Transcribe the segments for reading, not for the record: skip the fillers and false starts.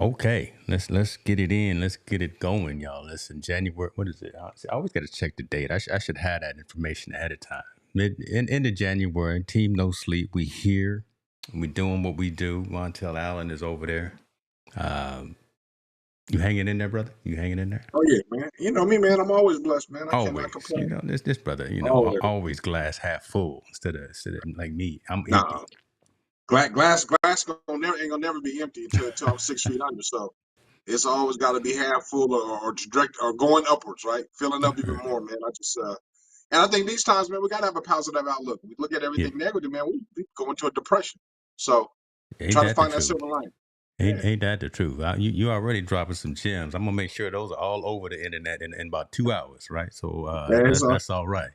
Okay, let's get it in. Let's get it going, y'all. Listen, January. What is it? I always got to check the date. I should have that information ahead of time. End of January. Team No Sleep. We here. We doing what we do. Montel Allen is over there. Um, you hanging in there, brother? You hanging in there? Oh yeah, man. You know me, man. I'm always blessed, man. I cannot Always. You complain. know this brother. You know Always. always glass half full instead of like me. I'm empty. Nah. Glass ain't gonna never be empty until I'm 6 feet under. So it's always got to be half full or direct or going upwards, right? Filling up even more, man. And I think these times, man, we gotta have a positive outlook. We look at Yeah, everything negative, man. We go into a depression. So ain't try to that the find that truth? silver lining. Yeah. Ain't that the truth? You already dropping some gems. I'm gonna make sure those are all over the internet in about 2 hours, right? So Man, so that's all right.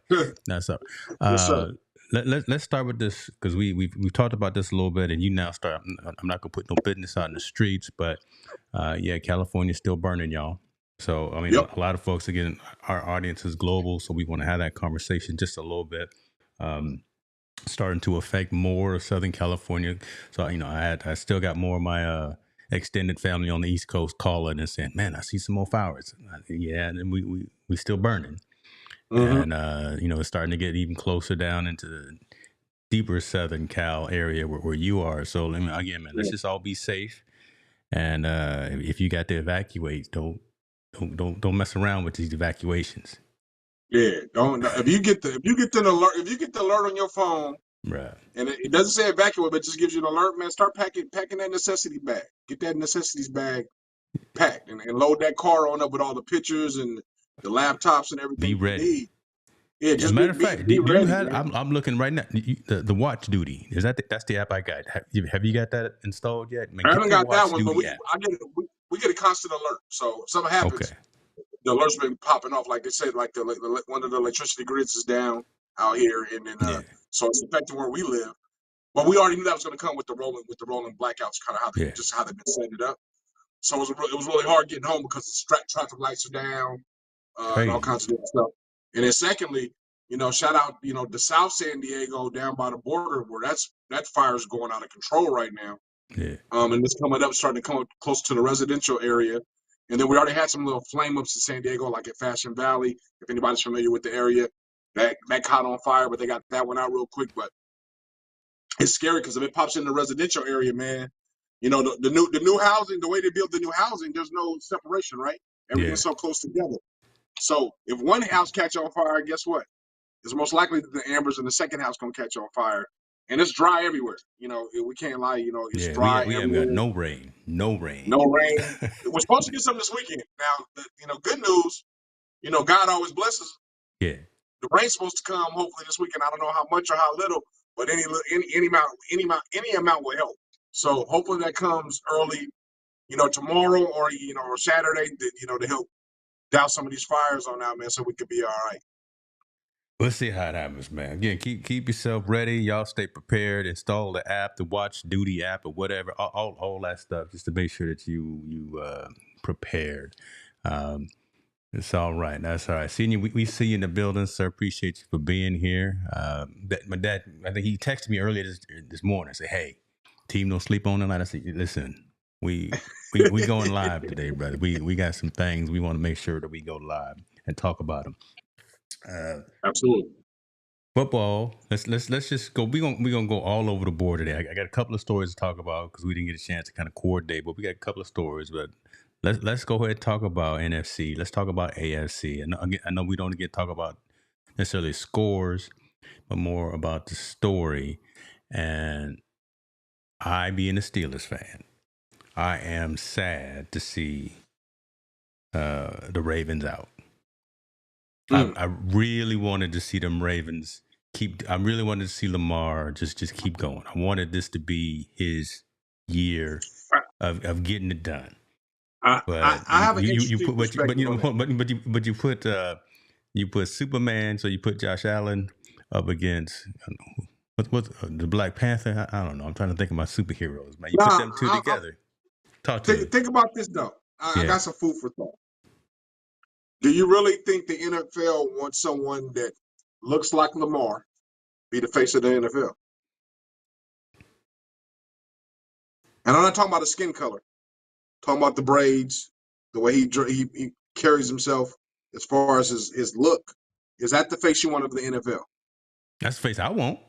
That's up. yes, sir. Let's start with this because we've talked about this a little bit, and you now start. I'm not gonna put no business out in the streets, but yeah, California's still burning, y'all. So I mean, Yep. a lot of folks again, our audience is global, so we want to have that conversation just a little bit. Starting to affect more of Southern California. So, I still got more of my extended family on the East Coast calling and saying, man, I see some more fires. Yeah, and we still burning. Mm-hmm. And, it's starting to get even closer down into the deeper Southern Cal area where you are. So, again, man, let's Yeah. just all be safe. And if you got to evacuate, don't mess around with these evacuations. Yeah. Don't if you get the alert on your phone. Right. And it doesn't say evacuate, but it just gives you an alert, man. Start packing that necessity bag. Get that necessities bag packed and load that car on up with all the pictures and the laptops and Be everything you ready. need. Yeah, As a just matter of fact, be do you ready, have? man. I'm looking right now. The Watch Duty is that's the app I got. Have you got that installed yet? Man, I get haven't that got that Watch one, but Duty app. we get a constant alert. So if something Okay. happens, the alert's been popping off. Like they said, like one of the electricity grids is down out here, and then Yeah. so it's affecting where we live. But we already knew that was going to come with the rolling blackouts, kind of how they've been setting it up. So it was really hard getting home because the traffic lights are down and all Crazy. kinds of different stuff. And then secondly, shout out, the South San Diego down by the border where that fire is going out of control right now. Yeah. And it's coming up, starting to come close to the residential area. And then we already had some little flame ups in San Diego, like at Fashion Valley. If anybody's familiar with the area, that caught on fire, but they got that one out real quick. But it's scary because if it pops in the residential area, man, the new housing, the way they build the new housing, there's no separation, right? Yeah. Everything's so close together. So if one house catch on fire, guess what? It's most likely that the embers in the second house gonna catch on fire, and it's dry everywhere. We can't lie. It's Yeah. dry We haven't got everywhere. no rain. No rain. No rain. We're supposed to get some this weekend. Now, good news. God always blesses. Yeah. The rain's supposed to come hopefully this weekend. I don't know how much or how little, but any amount will help. So hopefully that comes early, tomorrow or Saturday, to help douse some of these fires on out, man, so we could be all right. Let's see how it happens, man. Again, keep yourself ready. Y'all stay prepared. Install the app, the Watch Duty app, or whatever. All that stuff, just to make sure that you prepared. Um, It's all right. That's all right. Seeing you, we see you in the building, sir. Appreciate you for being here. My dad, I think he texted me earlier this morning. Said, "Hey, team, don't sleep on tonight." I said, "Listen, we going live today, brother. We got some things we want to make sure that we go live and talk about them." Absolutely. Football. Let's just go. We gonna go all over the board today. I got a couple of stories to talk about because we didn't get a chance to kind of coordinate, but we got a couple of stories. But let's go ahead and talk about NFC. Let's talk about AFC. I know we don't get to talk about necessarily scores, but more about the story. And I, being a Steelers fan, I am sad to see the Ravens out. I really wanted to see them Ravens I really wanted to see Lamar just keep going. I wanted this to be his year of getting it done. But I have an you interesting put perspective on that. you put Superman, so you put Josh Allen up against what's the Black Panther. I don't know. I'm trying to think of my superheroes, man. You put them two together. Talk to me. Think about this though. I Yeah. got some food for thought. Do you really think the NFL wants someone that looks like Lamar be the face of the NFL? And I'm not talking about the skin color. I'm talking about the braids, the way he carries himself as far as his look. Is that the face you want of the NFL? That's the face I want.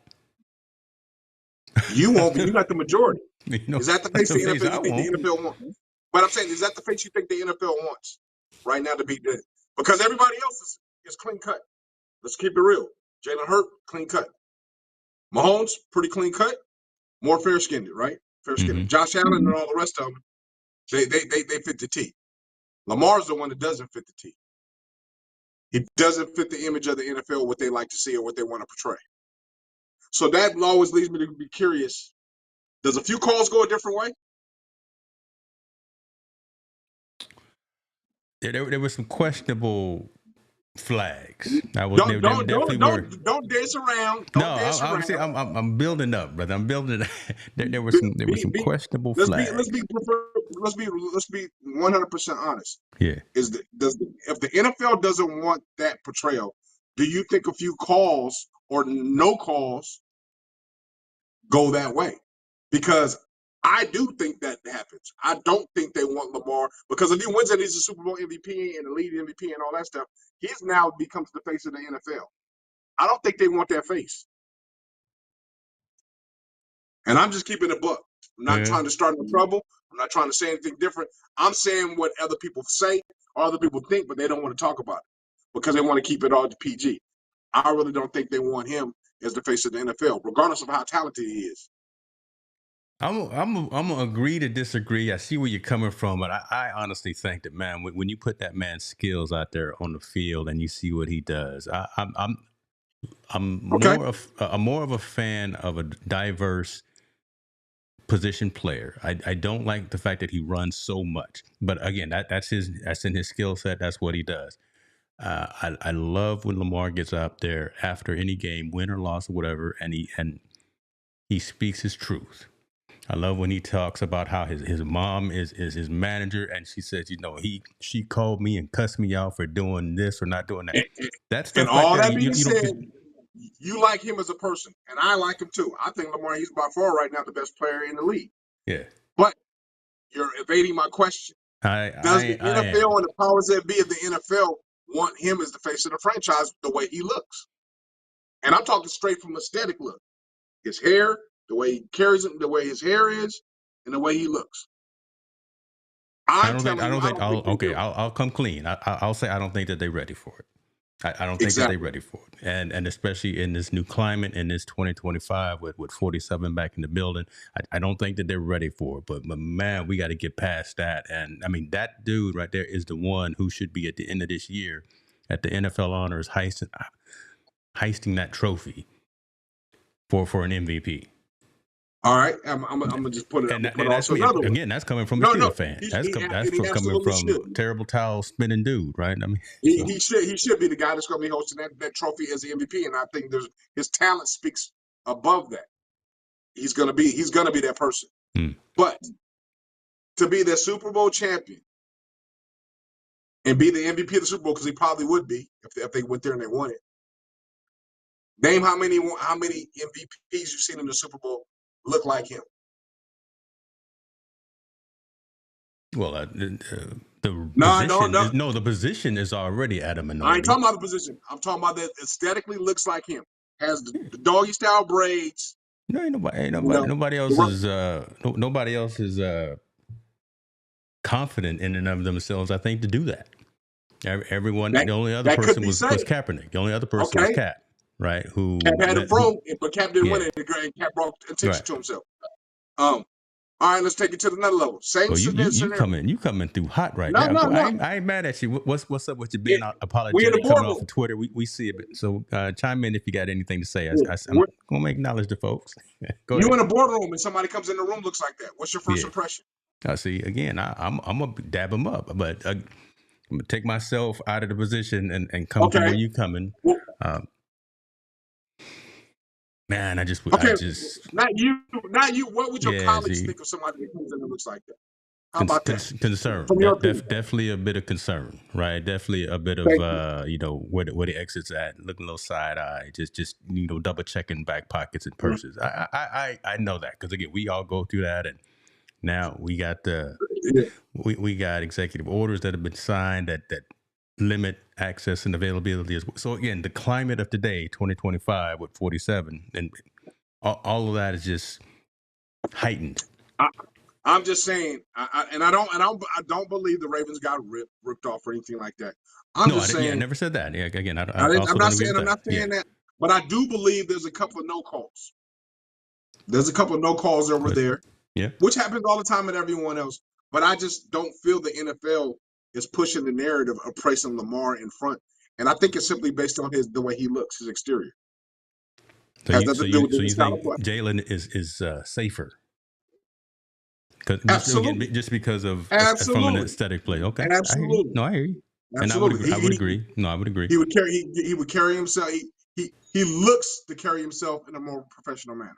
You won't, but you're not the majority. Is that the face the the face NFL I you think want. the NFL wants? But I'm saying, is that the face you think the NFL wants right now to be good? Because everybody else is clean cut. Let's keep it real. Jalen Hurts, clean cut. Mahomes, pretty clean cut. More fair-skinned, right? Fair-skinned. Josh Allen and all the rest of them, they fit the T. Lamar's the one that doesn't fit the T. He doesn't fit the image of the NFL, what they like to see or what they want to portray. So that always leads me to be curious. Does a few calls go a different way? There were some questionable flags. Don't dance around. I'm building up, brother. I'm building. There were some questionable flags. Let's be 100% honest. Yeah. If the NFL doesn't want that portrayal, do you think a few calls or no calls go that way? Because I do think that happens. I don't think they want Lamar because if he wins and he's a Super Bowl MVP and the lead MVP and all that stuff, he's now becomes the face of the NFL. I don't think they want that face. And I'm just keeping it book. I'm not trying to start no trouble. I'm not trying to say anything different. I'm saying what other people say or other people think, but they don't want to talk about it because they want to keep it all to PG. I really don't think they want him as the face of the NFL, regardless of how talented he is. I'm gonna agree to disagree. I see where you're coming from, but I honestly think that, man, when you put that man's skills out there on the field and you see what he does, I'm more of a fan of a diverse position player. I don't like the fact that he runs so much, but again, that's in his skill set. That's what he does. I love when Lamar gets up there after any game, win or loss or whatever, and he speaks his truth. I love when he talks about how his mom is his manager, and she says, she called me and cussed me out for doing this or not doing that. That stuff. And all that being said, you like him as a person, and I like him too. I think Lamar, he's by far right now the best player in the league. Yeah. But you're evading my question. Does the NFL and the powers that be of the NFL want him as the face of the franchise the way he looks? And I'm talking straight from aesthetic look. His hair, the way he carries it, the way his hair is, and the way he looks. I'll come clean. I'll say I don't think that they're ready for it. I don't think that they're ready for it. And especially in this new climate, in this 2025 with 47 back in the building, I don't think that they're ready for it. But man, we got to get past that. And I mean, that dude right there is the one who should be at the end of this year at the NFL Honors heisting that trophy for an MVP. All right, I'm gonna just put it. Again, that's coming from a Steelers fan. That's coming from terrible towel spinning dude, right? I mean, he should be the guy that's going to be hosting that trophy as the MVP, and I think his talent speaks above that. He's gonna be that person. But to be the Super Bowl champion and be the MVP of the Super Bowl, because he probably would be if they went there and they won it. Name how many MVPs you've seen in the Super Bowl look like him. Well, the position is already at a minority. I ain't talking about the position. I'm talking about that aesthetically looks like him. Has the doggy style braids. No, nobody else is confident in and of themselves, I think, to do that. Everyone, the only other person was Kaepernick. The only other person was Cap. Right, Cap had a pro, but Cap didn't win it, and Cap brought attention to himself. All right, let's take it to another level. You coming through hot right now. No. I ain't mad at you. What's up with you being apologetic coming off of Twitter? We see it. So chime in if you got anything to say. I'm gonna acknowledge the folks. Go ahead. You in a boardroom and somebody comes in the room looks like that. What's your first impression? See, again, I'm gonna dab them up, but I'm gonna take myself out of the position and come to where you coming. Man, not you. What would your colleagues think of somebody that comes in and looks like that? How about that? Concern. Definitely a bit of concern, right? Definitely a bit of where the exit's at, looking a little side eye, just double checking back pockets and purses. I know that because again, we all go through that, and Now we got Yeah. we got executive orders that have been signed that limit access and availability as well. So again, the climate of today, 2025 with 47, and all of that is just heightened. I'm just saying, I don't believe the Ravens got ripped off or anything like that. I'm just saying. I never said that. Yeah, again, I I'm also not don't agree saying with I'm not saying that, but I do believe there's a couple of no calls. There's a couple of no calls over there, which happens all the time with everyone else. But I just don't feel the NFL is pushing the narrative of placing Lamar in front, and I think it's simply based on the way he looks, his exterior. So you think Jalen is safer? Absolutely. Just because of Absolutely. from an aesthetic play. Okay. Absolutely. I hear you. Absolutely. And I would agree. No, I would agree. He would carry himself. He looks to carry himself in a more professional manner.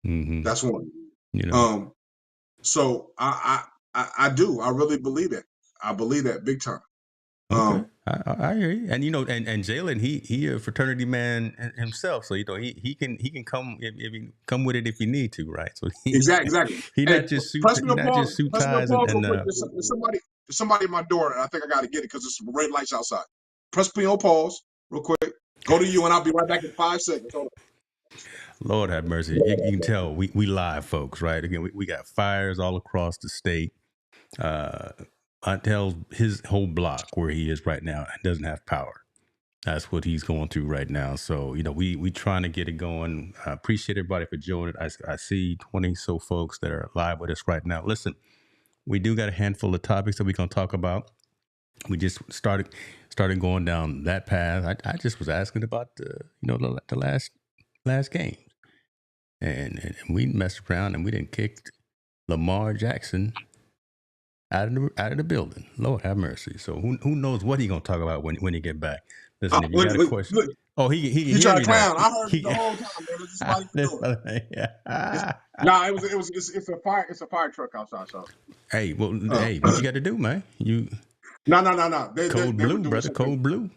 Mm-hmm. That's one. You know. So I do. I really believe that. I believe that big time. Okay. I hear you. And and Jalen, he a fraternity man himself, so he can come if he come with it if you need to, right? So exactly. He not just suit ties and somebody at my door, and I think I got to get it because there's some red lights outside. Press pause real quick. Go to you, and I'll be right back in 5 seconds. Hold on. Lord have mercy. You can tell we live, folks, right? Again, we got fires all across the state. I tell his whole block where he is right now doesn't have power. That's what he's going through right now. So, we trying to get it going. I appreciate everybody for joining. I see 20 so folks that are live with us right now. Listen, we do got a handful of topics that we're going to talk about. We just started going down that path. I just was asking about the last game. And we messed around and we didn't kick Lamar Jackson out of the building. Lord have mercy. So who knows what he gonna talk about when he get back? Listen, if you got a question. Look, he tried to clown. I heard the whole time, man. It's a fire. It's a fire truck outside. So hey, what you got to do, man? No. Cold blue, brother. Cold blue.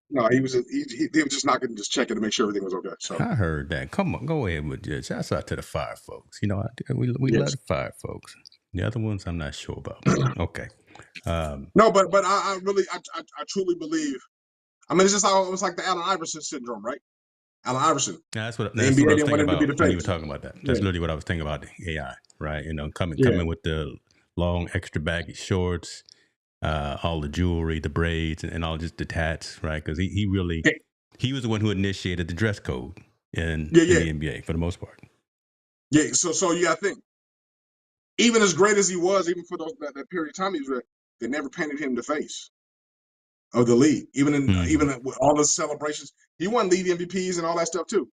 No, he was just knocking, just checking to make sure everything was okay. So I heard that. Come on, go ahead with it. Shouts out to the fire folks. We love the fire folks. The other ones I'm not sure about. Okay. No, but I really truly believe. I mean, it's just how it was like the Allen Iverson syndrome, right? Allen Iverson. That's what I was thinking about when you were talking about that. That's literally what I was thinking about the AI, right? Coming with the long extra baggy shorts, all the jewelry, the braids, and all just the tats, right? Because he was the one who initiated the dress code in the NBA for the most part. Yeah, so you got to think. Even as great as he was, even for that period of time he was there, they never painted him the face of the league. Even with all the celebrations, he won league MVPs and all that stuff too.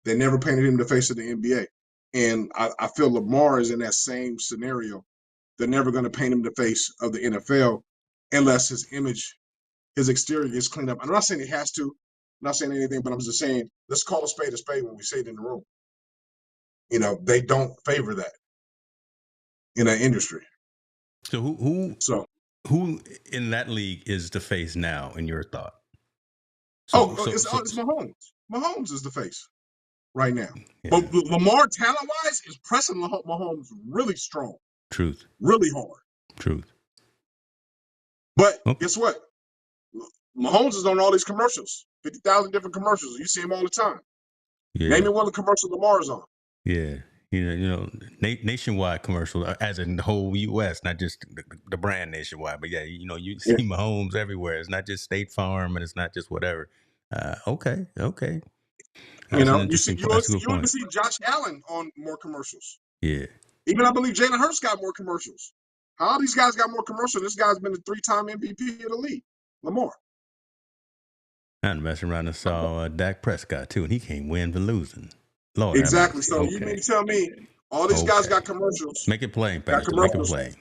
They never painted him the face of the NBA. And I feel Lamar is in that same scenario. They're never going to paint him the face of the NFL unless his image, his exterior gets cleaned up. I'm not saying he has to. I'm not saying anything, but I'm just saying, let's call a spade when we say it in the room. They don't favor that in that industry. So who in that league is the face now, in your thought? It's Mahomes. Mahomes is the face right now. Yeah. But Lamar, talent-wise, is pressing Mahomes really strong. Truth. Really hard. Truth. But guess what? Mahomes is on all these commercials. 50,000 different commercials. You see him all the time. Yeah. Name me one of the commercials Lamar's on. Yeah. Nationwide commercial, as in the whole U.S., not just the brand Nationwide, but you see Mahomes everywhere. It's not just State Farm, and it's not just whatever. Okay. You even see Josh Allen on more commercials. Yeah. Even I believe Jalen Hurts got more commercials. How these guys got more commercials? This guy's been a 3-time MVP of the league, Lamar. I'm messing around and saw Dak Prescott too, and he can't win for losing. Lord, exactly. So you mean to tell me all these guys got commercials? Make it plain, Pastor. Make it plain.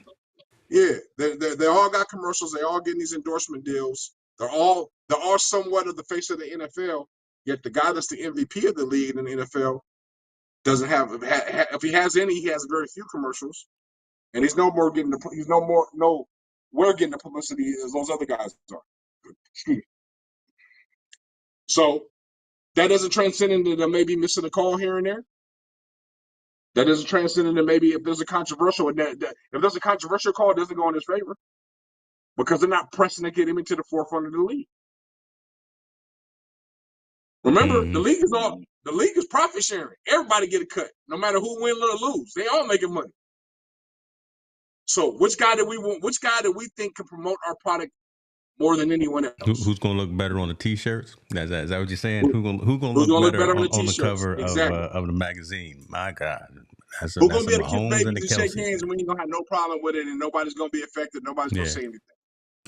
Yeah, they all got commercials. They all getting these endorsement deals. They are somewhat of the face of the NFL. Yet the guy that's the MVP of the league in the NFL doesn't have. If he has any, he has very few commercials, and he's nowhere getting the publicity as those other guys are. Excuse me. So that doesn't transcend into them maybe missing a call here and there. That doesn't transcend into maybe if there's a controversial if there's a controversial call, it doesn't go in his favor because they're not pressing to get him into the forefront of the league. Remember, the league is profit sharing. Everybody get a cut, no matter who win or lose. They all making money. So which guy do we want? Which guy do we think can promote our product more than anyone else? Who's going to look better on the T-shirts? Is that what you're saying? Who's going to look better on the cover of the magazine? My God, who's going to be able to kiss babies and shake hands, and when you're going to have no problem with it, and nobody's going to be affected, nobody's going to say anything.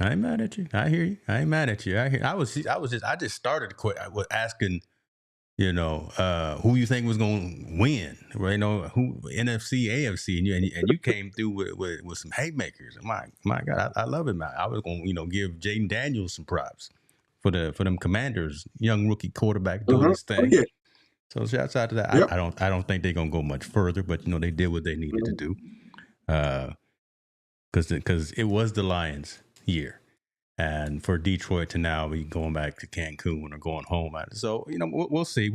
I ain't mad at you. I hear you. I ain't mad at you. I just started with asking, who you think was going to win, right? Who NFC, AFC, and you came through with some haymakers. My God, I love it, man. I was going to give Jaden Daniels some props for them Commanders, young rookie quarterback doing his thing. Yeah. So shouts out to that. Yep. I don't think they're going to go much further, but they did what they needed to do, because it was the Lions' year. And for Detroit to now be going back to Cancun or going home, so we'll see.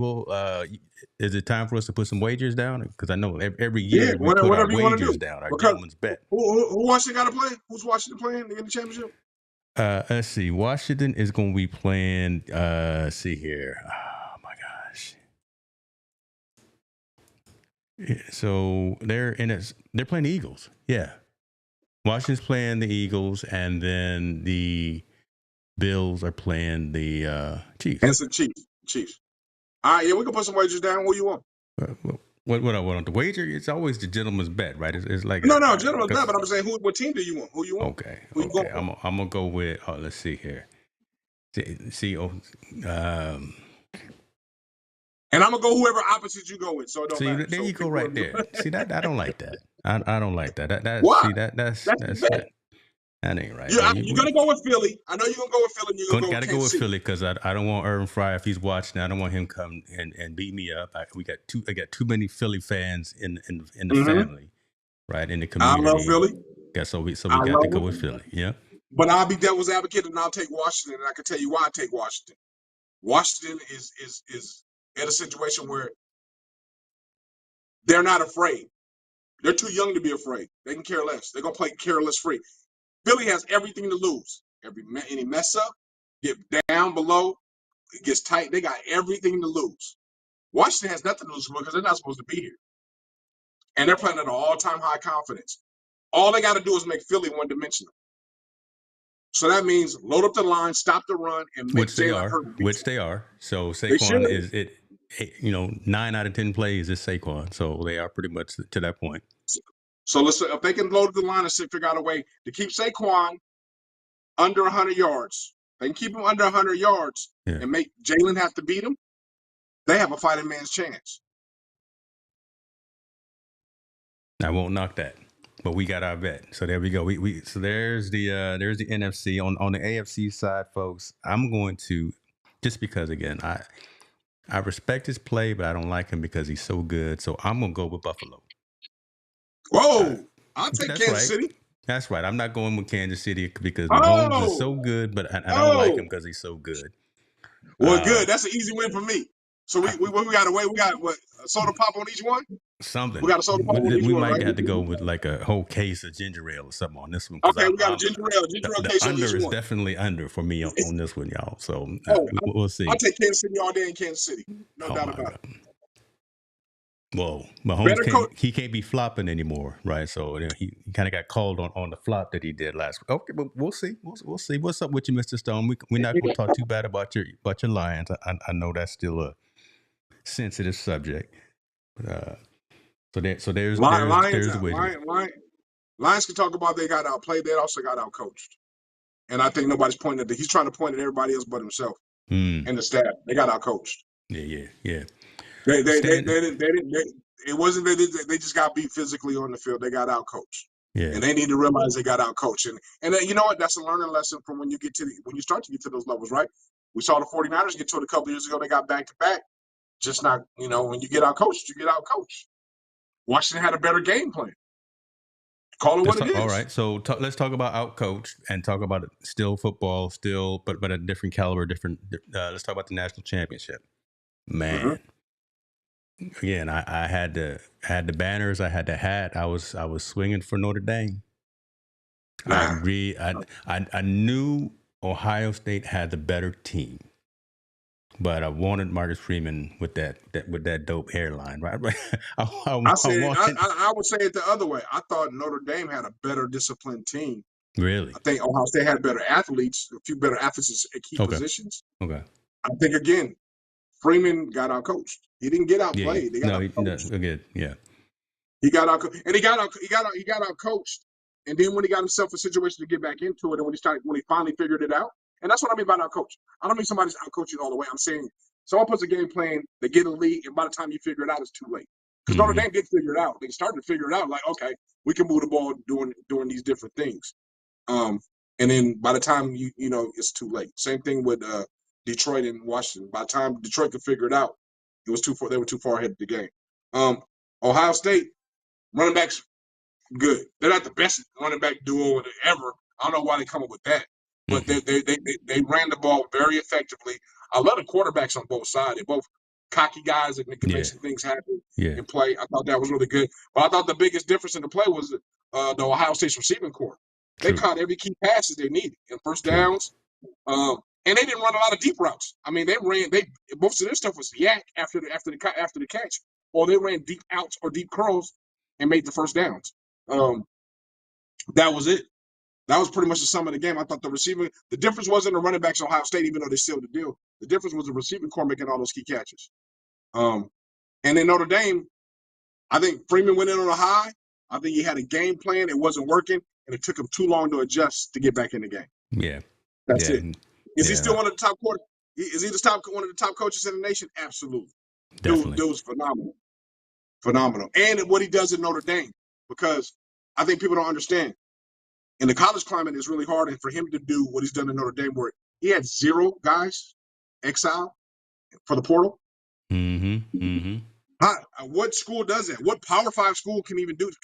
Is it time for us to put some wagers down? Because I know every year we put our wagers down, our gentleman's bet. Who Washington got to play? Who's Washington playing in the championship? Let's see. Washington is going to be playing. See here. Oh my gosh. Yeah, so they're playing the Eagles. Yeah. Washington's playing the Eagles, and then the Bills are playing the Chiefs. That's the Chiefs. All right, yeah, we can put some wagers down. What do you want? What I want the wager? It's always the gentleman's bet, right? It's like gentleman's bet. But I'm saying, what team do you want? Who you want? Okay. I'm gonna go with. Let's see here. And I'm gonna go whoever opposite you go with. So it don't matter. There you go, right there. See that? I don't like that. I don't like that. Why? See that's that ain't right. You're gonna go with Philly. I know you're gonna go with Philly. You're gonna gotta go with Philly because I don't want Irvin Frye, if he's watching. I don't want him come and beat me up. I got too many Philly fans in the family, right, in the community. I love Philly. So we got to go with Philly. Yeah. But I'll be devil's advocate and I'll take Washington. And I can tell you why I take Washington. Washington is in a situation where they're not afraid. They're too young to be afraid. They can care less. They're gonna play careless free. Philly has everything to lose. Any mess up, get down below, it gets tight. They got everything to lose. Washington has nothing to lose because they're not supposed to be here. And they're playing at an all-time high confidence. All they got to do is make Philly one-dimensional. So that means load up the line, stop the run, and make Jalen Hurts. Which they are. So Saquon is it. 9 out of 10 plays is Saquon. So they are pretty much to that point. So listen, if they can load up the line and figure out a way to keep Saquon under 100 yards, they can keep him under 100 yards and make Jalen have to beat him, they have a fighting man's chance. I won't knock that, but we got our bet. So there we go. So there's the NFC on the AFC side, folks. I'm going to, just because again I respect his play, but I don't like him because he's so good. So I'm gonna go with Buffalo. Whoa! I'll take Kansas City. That's right. I'm not going with Kansas City because Mahomes is so good, but I don't like him because he's so good. Well, good. That's an easy win for me. So we got to wait. We got what, a soda pop on each one? Something. We got a soda pop on each one. We might have to go with like a whole case of ginger ale or something on this one. Okay, we got a ginger ale case on each one. Under is definitely under for me on this one, y'all. So we'll see. I'll take Kansas City all day in Kansas City. No doubt about it. Well, Mahomes can't be flopping anymore, right? So he kind of got called on the flop that he did last week. Okay, but we'll see. We'll see. What's up with you, Mr. Stone? We're not going to talk too bad about your Lions. I know that's still a sensitive subject. So there's the wager. Lions can talk about they got outplayed. They also got outcoached, and I think nobody's pointing at that. He's trying to point at everybody else but himself and the staff. They got outcoached. Yeah. They didn't. It wasn't that they just got beat physically on the field. They got outcoached. Yeah. And they need to realize they got outcoached. And you know what? That's a learning lesson from when you start to get to those levels, right? We saw the 49ers get to it a couple years ago. They got back to back. Just not, when you get outcoached, you get outcoached. Washington had a better game plan. Call it what it is. All right. So let's talk about outcoached and talk about it. Still football, but a different caliber, different. Let's talk about the national championship. Man. again, I had the banners, I had the hat. I was swinging for Notre Dame. Nah, I knew Ohio State had the better team, but I wanted Marcus Freeman with that dope hairline, right? I I said wanted I would say it the other way. I thought Notre Dame had a better disciplined team. really I think Ohio State had better athletes, a few better athletes at key okay, positions. okay, I think again, Freeman got out coached. He didn't get yeah, yeah. outplayed. They got No, out no, coached. good, yeah, He got out and he got out coached. And then when he got himself a situation to get back into it, and when he finally figured it out, and that's what I mean by out coach. I don't mean somebody's out coaching all the way. I'm saying someone puts a game plan, they get a lead, and by the time you figure it out, it's too late. Because Notre mm-hmm. Dame did figure it out. They started to figure it out, like, okay, we can move the ball doing these different things. And then by the time you know it's too late. Same thing with Detroit and Washington. By the time Detroit could figure it out, it was too far. They were too far ahead of the game. Ohio State running backs good. They're not the best running back duo ever. I don't know why they come up with that, but Mm-hmm. they ran the ball very effectively. I love the quarterbacks on both sides. They're both cocky guys that can make Yeah, some things happen yeah, in play. I thought that was really good. But I thought the biggest difference in the play was the Ohio State's receiving core. They true, caught every key passes they needed in first true, downs. And they didn't run a lot of deep routes. I mean, they most of their stuff was yak after the catch, or they ran deep outs or deep curls and made the first downs. Um, that was it. That was pretty much the sum of the game. I thought the difference wasn't the running backs in Ohio State, even though they sealed the deal. The difference was the receiving core making all those key catches. And then Notre Dame, I think Freeman went in on a high. I think he had a game plan. It wasn't working, and it took him too long to adjust to get back in the game. yeah, That's yeah, it. Is he still yeah, one of the top quarter? Is he one of the top coaches in the nation? Absolutely. definitely, Dude's phenomenal. Phenomenal. And what he does in Notre Dame, because I think people don't understand. In the college climate, it's really hard. And for him to do what he's done in Notre Dame, where he had 0 guys exile for the portal. mm-hmm, mm-hmm, What school does that? What Power 5 school can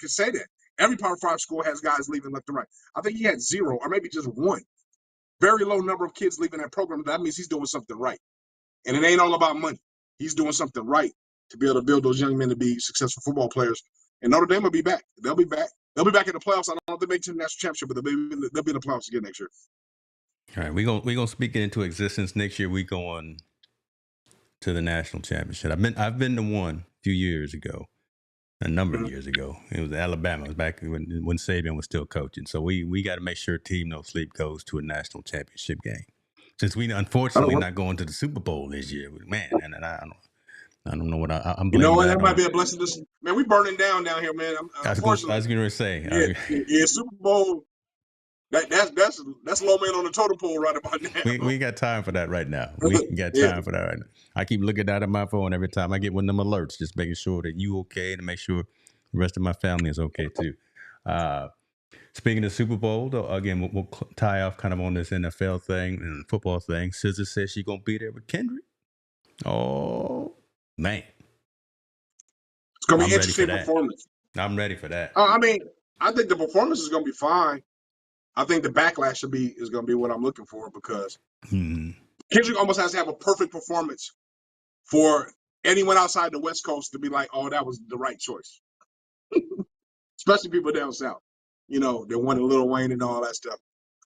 say that? Every Power 5 school has guys leaving left and right. I think he had 0 or maybe just 1. Very low number of kids leaving that program. That means he's doing something right. And it ain't all about money. He's doing something right to be able to build those young men to be successful football players. And Notre Dame will be back. They'll be back. They'll be back in the playoffs. I don't know if they make it to the national championship, but they'll be in the playoffs again next year. All right, we gonna speak it into existence next year. We going to the national championship. I've been to one a few years ago, a number of years ago. It was Alabama. It was back when Saban was still coaching. So we got to make sure Team No Sleep goes to a national championship game. Since we unfortunately not going to the Super Bowl this year, man, and I don't know what I'm You know blaming what? That that might on. be a blessing. Man, we burning down here, man. I Unfortunately, was going to say, yeah, Super Bowl. That's low man on the totem pole right about now. we ain't got time for that right now. We ain't got Yeah. time for that right now. I keep looking down at my phone every time I get one of them alerts, just making sure that you okay and make sure the rest of my family is okay too. Speaking of Super Bowl, though, again, we'll tie off kind of on this NFL thing and football thing. SZA says she's going to be there with Kendrick. Oh, man. It's gonna be I'm ready for interesting that. performance. I'm ready for that. I mean, I think the performance is gonna be fine. I think the backlash is gonna be what I'm looking for because Kendrick almost has to have a perfect performance for anyone outside the West Coast to be like, oh, that was the right choice. Especially people down south. You know, they wanted Lil Wayne and all that stuff.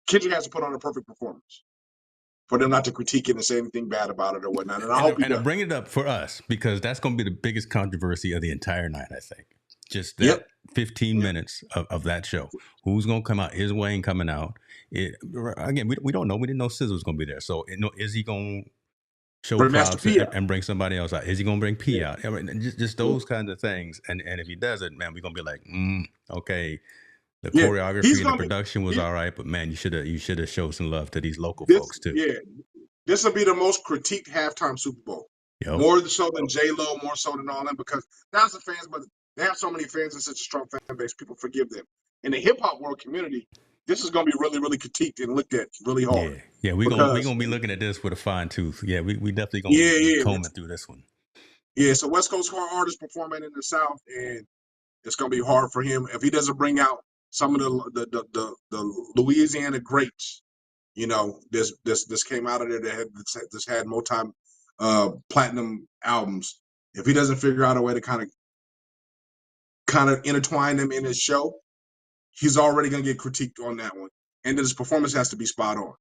Kendrick has to put on a perfect performance for them not to critique it and say anything bad about it or whatnot. And I hope he And I does. bring it up for us because that's going to be the biggest controversy of the entire night, I think. Just Yep. that 15 minutes of that show. Who's going to come out? Is Wayne coming out? Again, we don't know. We didn't know SZA was going to be there. So is he going to show Bring Master props P out. and bring somebody else out? Is he going to bring P out? Just those kinds of things. And if he does it, man, we're going to be like, okay, the choreography and the production was all right, but man, you should have showed some love to these local folks too. Yeah, this will be the most critiqued halftime Super Bowl. Yep. More so than J-Lo, more so than all that, because that's the fans, but they have so many fans and such a strong fan base, people forgive them. In the hip-hop world community, this is going to be really, really critiqued and looked at really hard. Yeah, we're gonna be looking at this with a fine tooth. Yeah, we definitely gonna be combing through this one. Yeah, so West Coast artist performing in the South, and it's going to be hard for him if he doesn't bring out some of the Louisiana greats. You know, this came out of there that had multi platinum albums. If he doesn't figure out a way to kind of intertwine them in his show, he's already going to get critiqued on that one. And then his performance has to be spot on.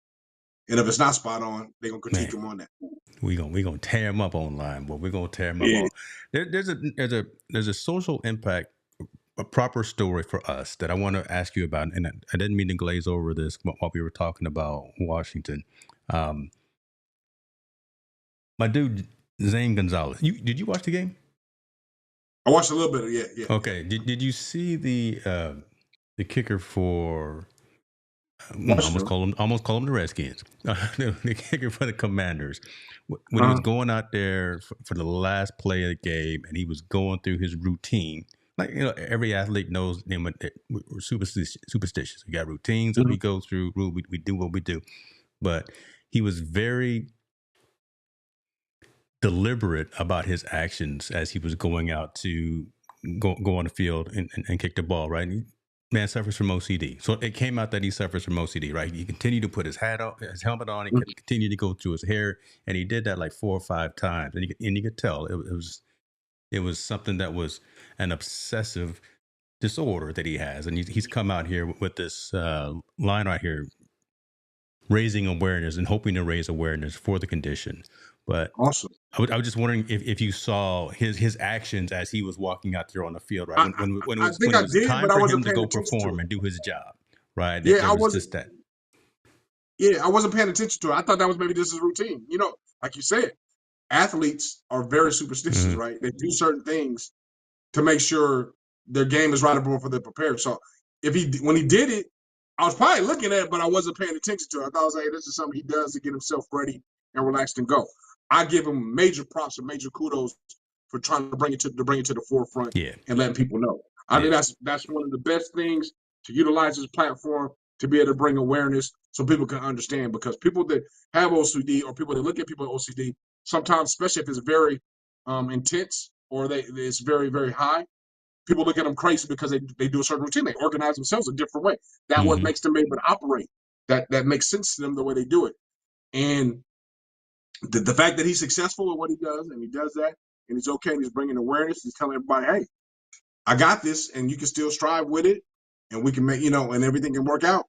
And if it's not spot on, they're going to critique him on that. We gonna tear him up online, but we're gonna tear him up. There's a social impact, a proper story for us that I want to ask you about, and I didn't mean to glaze over this while we were talking about Washington. My dude Zane Gonzalez. Did you watch the game? I watched a little bit of it. Yeah. Okay. Did you see the kicker for? Almost call them the Redskins. The kicker for the Commanders. When he was going out there for the last play of the game, and he was going through his routine, like every athlete knows, we're superstitious. We got routines that we go through. We do what we do, but he was very deliberate about his actions as he was going out to go on the field and kick the ball. Right. Man suffers from OCD. So it came out that he suffers from OCD, right? He continued to put his helmet on, he continued to go through his hair, and he did that like 4 or 5 times. And you could tell it was something that was an obsessive disorder that he has. And he's come out here with this line right here, raising awareness and hoping to raise awareness for the condition. But awesome. I was just wondering if you saw his actions as he was walking out there on the field, right? When it was time for him to go perform and do his job, right? Yeah, I wasn't just that. Yeah, I wasn't paying attention to it. I thought that was maybe just his routine. Like you said, athletes are very superstitious, right? They do certain things to make sure their game is right before they're prepared. So when he did it, I was probably looking at it, but I wasn't paying attention to it. I thought I was like, hey, this is something he does to get himself ready and relaxed and go. I give him major props and major kudos for trying to bring it to the forefront and letting people know. I think that's one of the best things, to utilize this platform to be able to bring awareness so people can understand. Because people that have OCD or people that look at people with OCD, sometimes, especially if it's very intense or it's very, very high, people look at them crazy because they do a certain routine. They organize themselves a different way. That what makes them able to operate. That makes sense to them the way they do it. And the fact that he's successful at what he does, and he does that, and he's okay, and he's bringing awareness, he's telling everybody, hey, I got this, and you can still strive with it, and we can make, and everything can work out.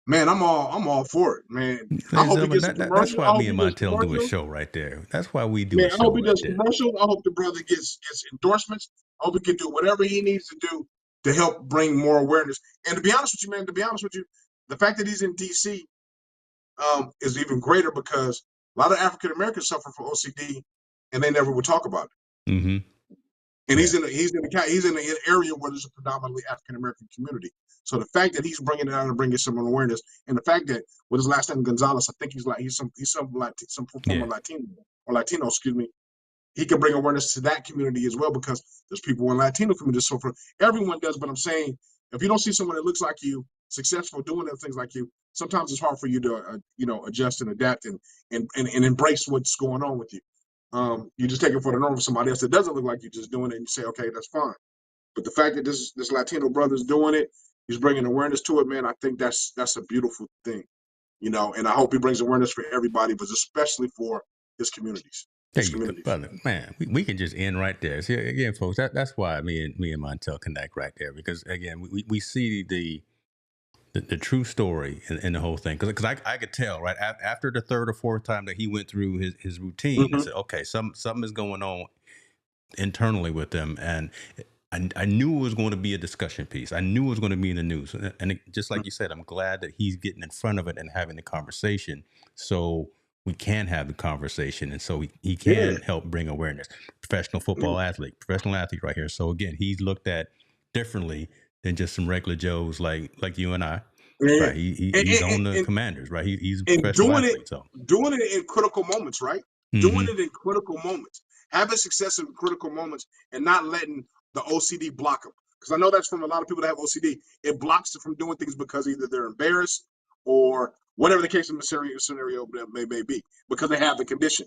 Man, I'm all for it, man. I hope he gets a commercial. That's why me and Montel do a show right there. That's why we do a show. I hope he does commercials. I hope the brother gets endorsements. I hope he can do whatever he needs to do to help bring more awareness. And to be honest with you, man, the fact that he's in D.C. Is even greater because a lot of African Americans suffer from OCD, and they never would talk about it. And he's in an area where there's a predominantly African American community. So the fact that he's bringing it out and bringing some awareness, and the fact that with his last name Gonzalez, I think he's some former Latino, excuse me. He can bring awareness to that community as well, because there's people in Latino communities. So for everyone does, but I'm saying, if you don't see someone that looks like you, successful, doing things like you, sometimes it's hard for you to adjust and adapt and embrace what's going on with you. You just take it for the norm for somebody else that doesn't look like you, just doing it, and you say, okay, that's fine. But the fact that this Latino brother's doing it, he's bringing awareness to it, man. I think that's a beautiful thing, and I hope he brings awareness for everybody, but especially for his communities. Brother, man, we can just end right there. See, again, folks, that's why me and Montel connect right there, because again, we see the true story in the whole thing, because I could tell right after the 3rd or 4th time that he went through his routine, I said, okay, something is going on internally with him, and I knew it was going to be a discussion piece. I knew it was going to be in the news, and just like you said, I'm glad that he's getting in front of it and having the conversation, so we can have the conversation, and so he can help bring awareness. Professional football athlete right here. So again, he's looked at differently than just some regular Joes like you and I. Right. He's on the Commanders, right? He's a professional athlete. Doing it in critical moments, right? Doing it in critical moments. Having success in critical moments and not letting the OCD block them. Because I know that's from a lot of people that have OCD. It blocks them from doing things because either they're embarrassed or whatever the case in the scenario may be, because they have the condition.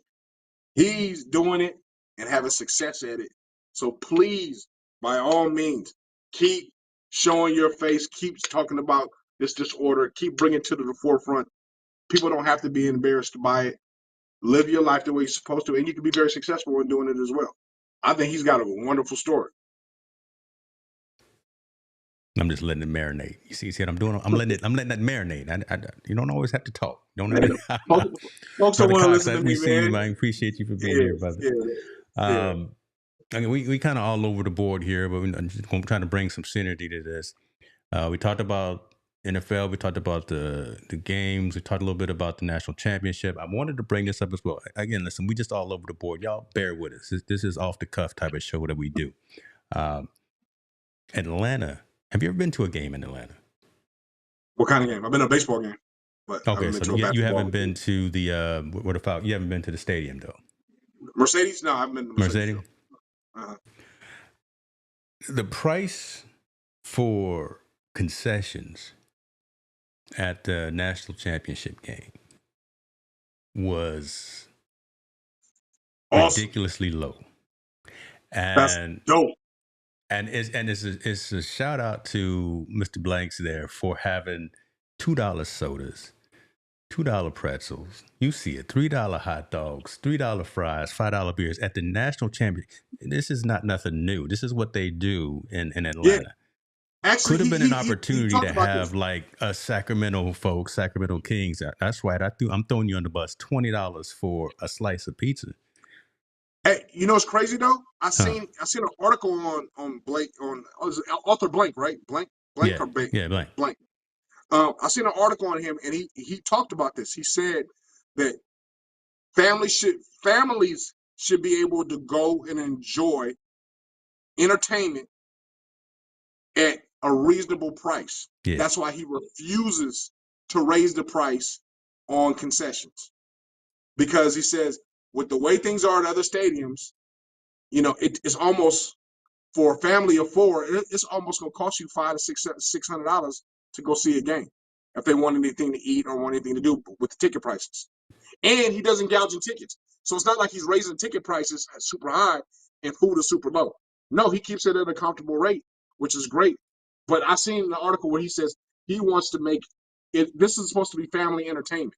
He's doing it and having success at it. So please, by all means, keep showing your face, keep talking about this disorder, keep bringing it to the forefront. People don't have to be embarrassed by it. Live your life the way you're supposed to, and you can be very successful in doing it as well. I think he's got a wonderful story. I'm just letting it marinate. You see what I'm doing? I'm letting that marinate. You don't always have to talk. Don't have to. Folks don't Brother want to Cox, listen I to me, receive man. you. I appreciate you for being Yeah, here, brother. yeah. I mean, we kind of all over the board here, but we're just going to try to bring some synergy to this. We talked about NFL. We talked about the games. We talked a little bit about the national championship. I wanted to bring this up as well. Again, listen, we just all over the board. Y'all bear with us. This is off the cuff type of show that we do. Atlanta. Have you ever been to a game in Atlanta? What kind of game? I've been to a baseball game, but I haven't been to a basketball. You haven't been to the you haven't been to the stadium though. Mercedes? No, I haven't been to Mercedes. The price for concessions at the national championship game was ridiculously low. And that's dope. And it's a shout out to Mr. Blanks there for having $2 sodas, $2 pretzels. You see it, $3 hot dogs, $3 fries, $5 beers at the national championship. This is not nothing new. This is what they do in Atlanta. Yeah. Actually, could have been an opportunity to have like a Sacramento Kings. That's right. I'm throwing you on the bus. $20 for a slice of pizza. Hey, you know what's crazy though? I seen an article on Blake on author Blank, right? Blank or Blank? Yeah, Blank. Blank. I seen an article on him, and he talked about this. He said that families should be able to go and enjoy entertainment at a reasonable price. Yeah. That's why he refuses to raise the price on concessions, because he says with the way things are at other stadiums, you know, it's almost for a family of four, it's almost going to cost you $500 to $600 to go see a game if they want anything to eat or want anything to do with the ticket prices. And he doesn't gouge in tickets. So it's not like he's raising ticket prices super high and food is super low. No, he keeps it at a comfortable rate, which is great. But I seen an article where he says he wants to make it, this is supposed to be family entertainment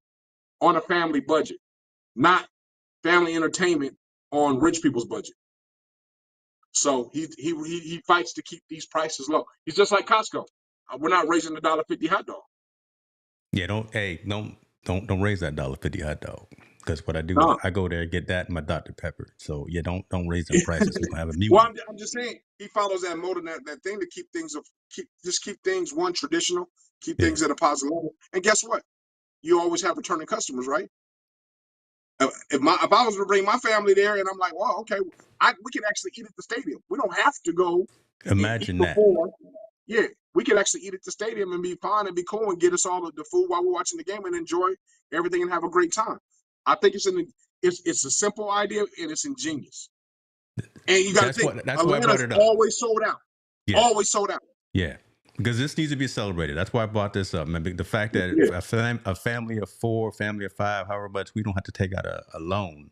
on a family budget, not family entertainment on rich people's budget. So he fights to keep these prices low. He's just like Costco. We're not raising the $1.50 hot dog. Yeah, don't raise that $1.50 hot dog, because what I do, I go there and get that and my Dr. Pepper. So yeah, don't raise them prices. We're gonna have a mute. Well, I'm just saying he follows that mode and that thing to keep things one traditional, keep things at a positive level. And guess what? You always have returning customers, right? If I was to bring my family there and I'm like, well, okay, we can actually eat at the stadium. We don't have to go. Imagine that. Yeah, we could actually eat at the stadium and be fine and be cool and get us all the food while we're watching the game and enjoy everything and have a great time. I think it's a simple idea and it's ingenious. And you got to think, Atlanta's always sold out. Yeah. Always sold out. Yeah. Because this needs to be celebrated. That's why I brought this up, man. The fact that a family of four, family of five, however much, we don't have to take out a loan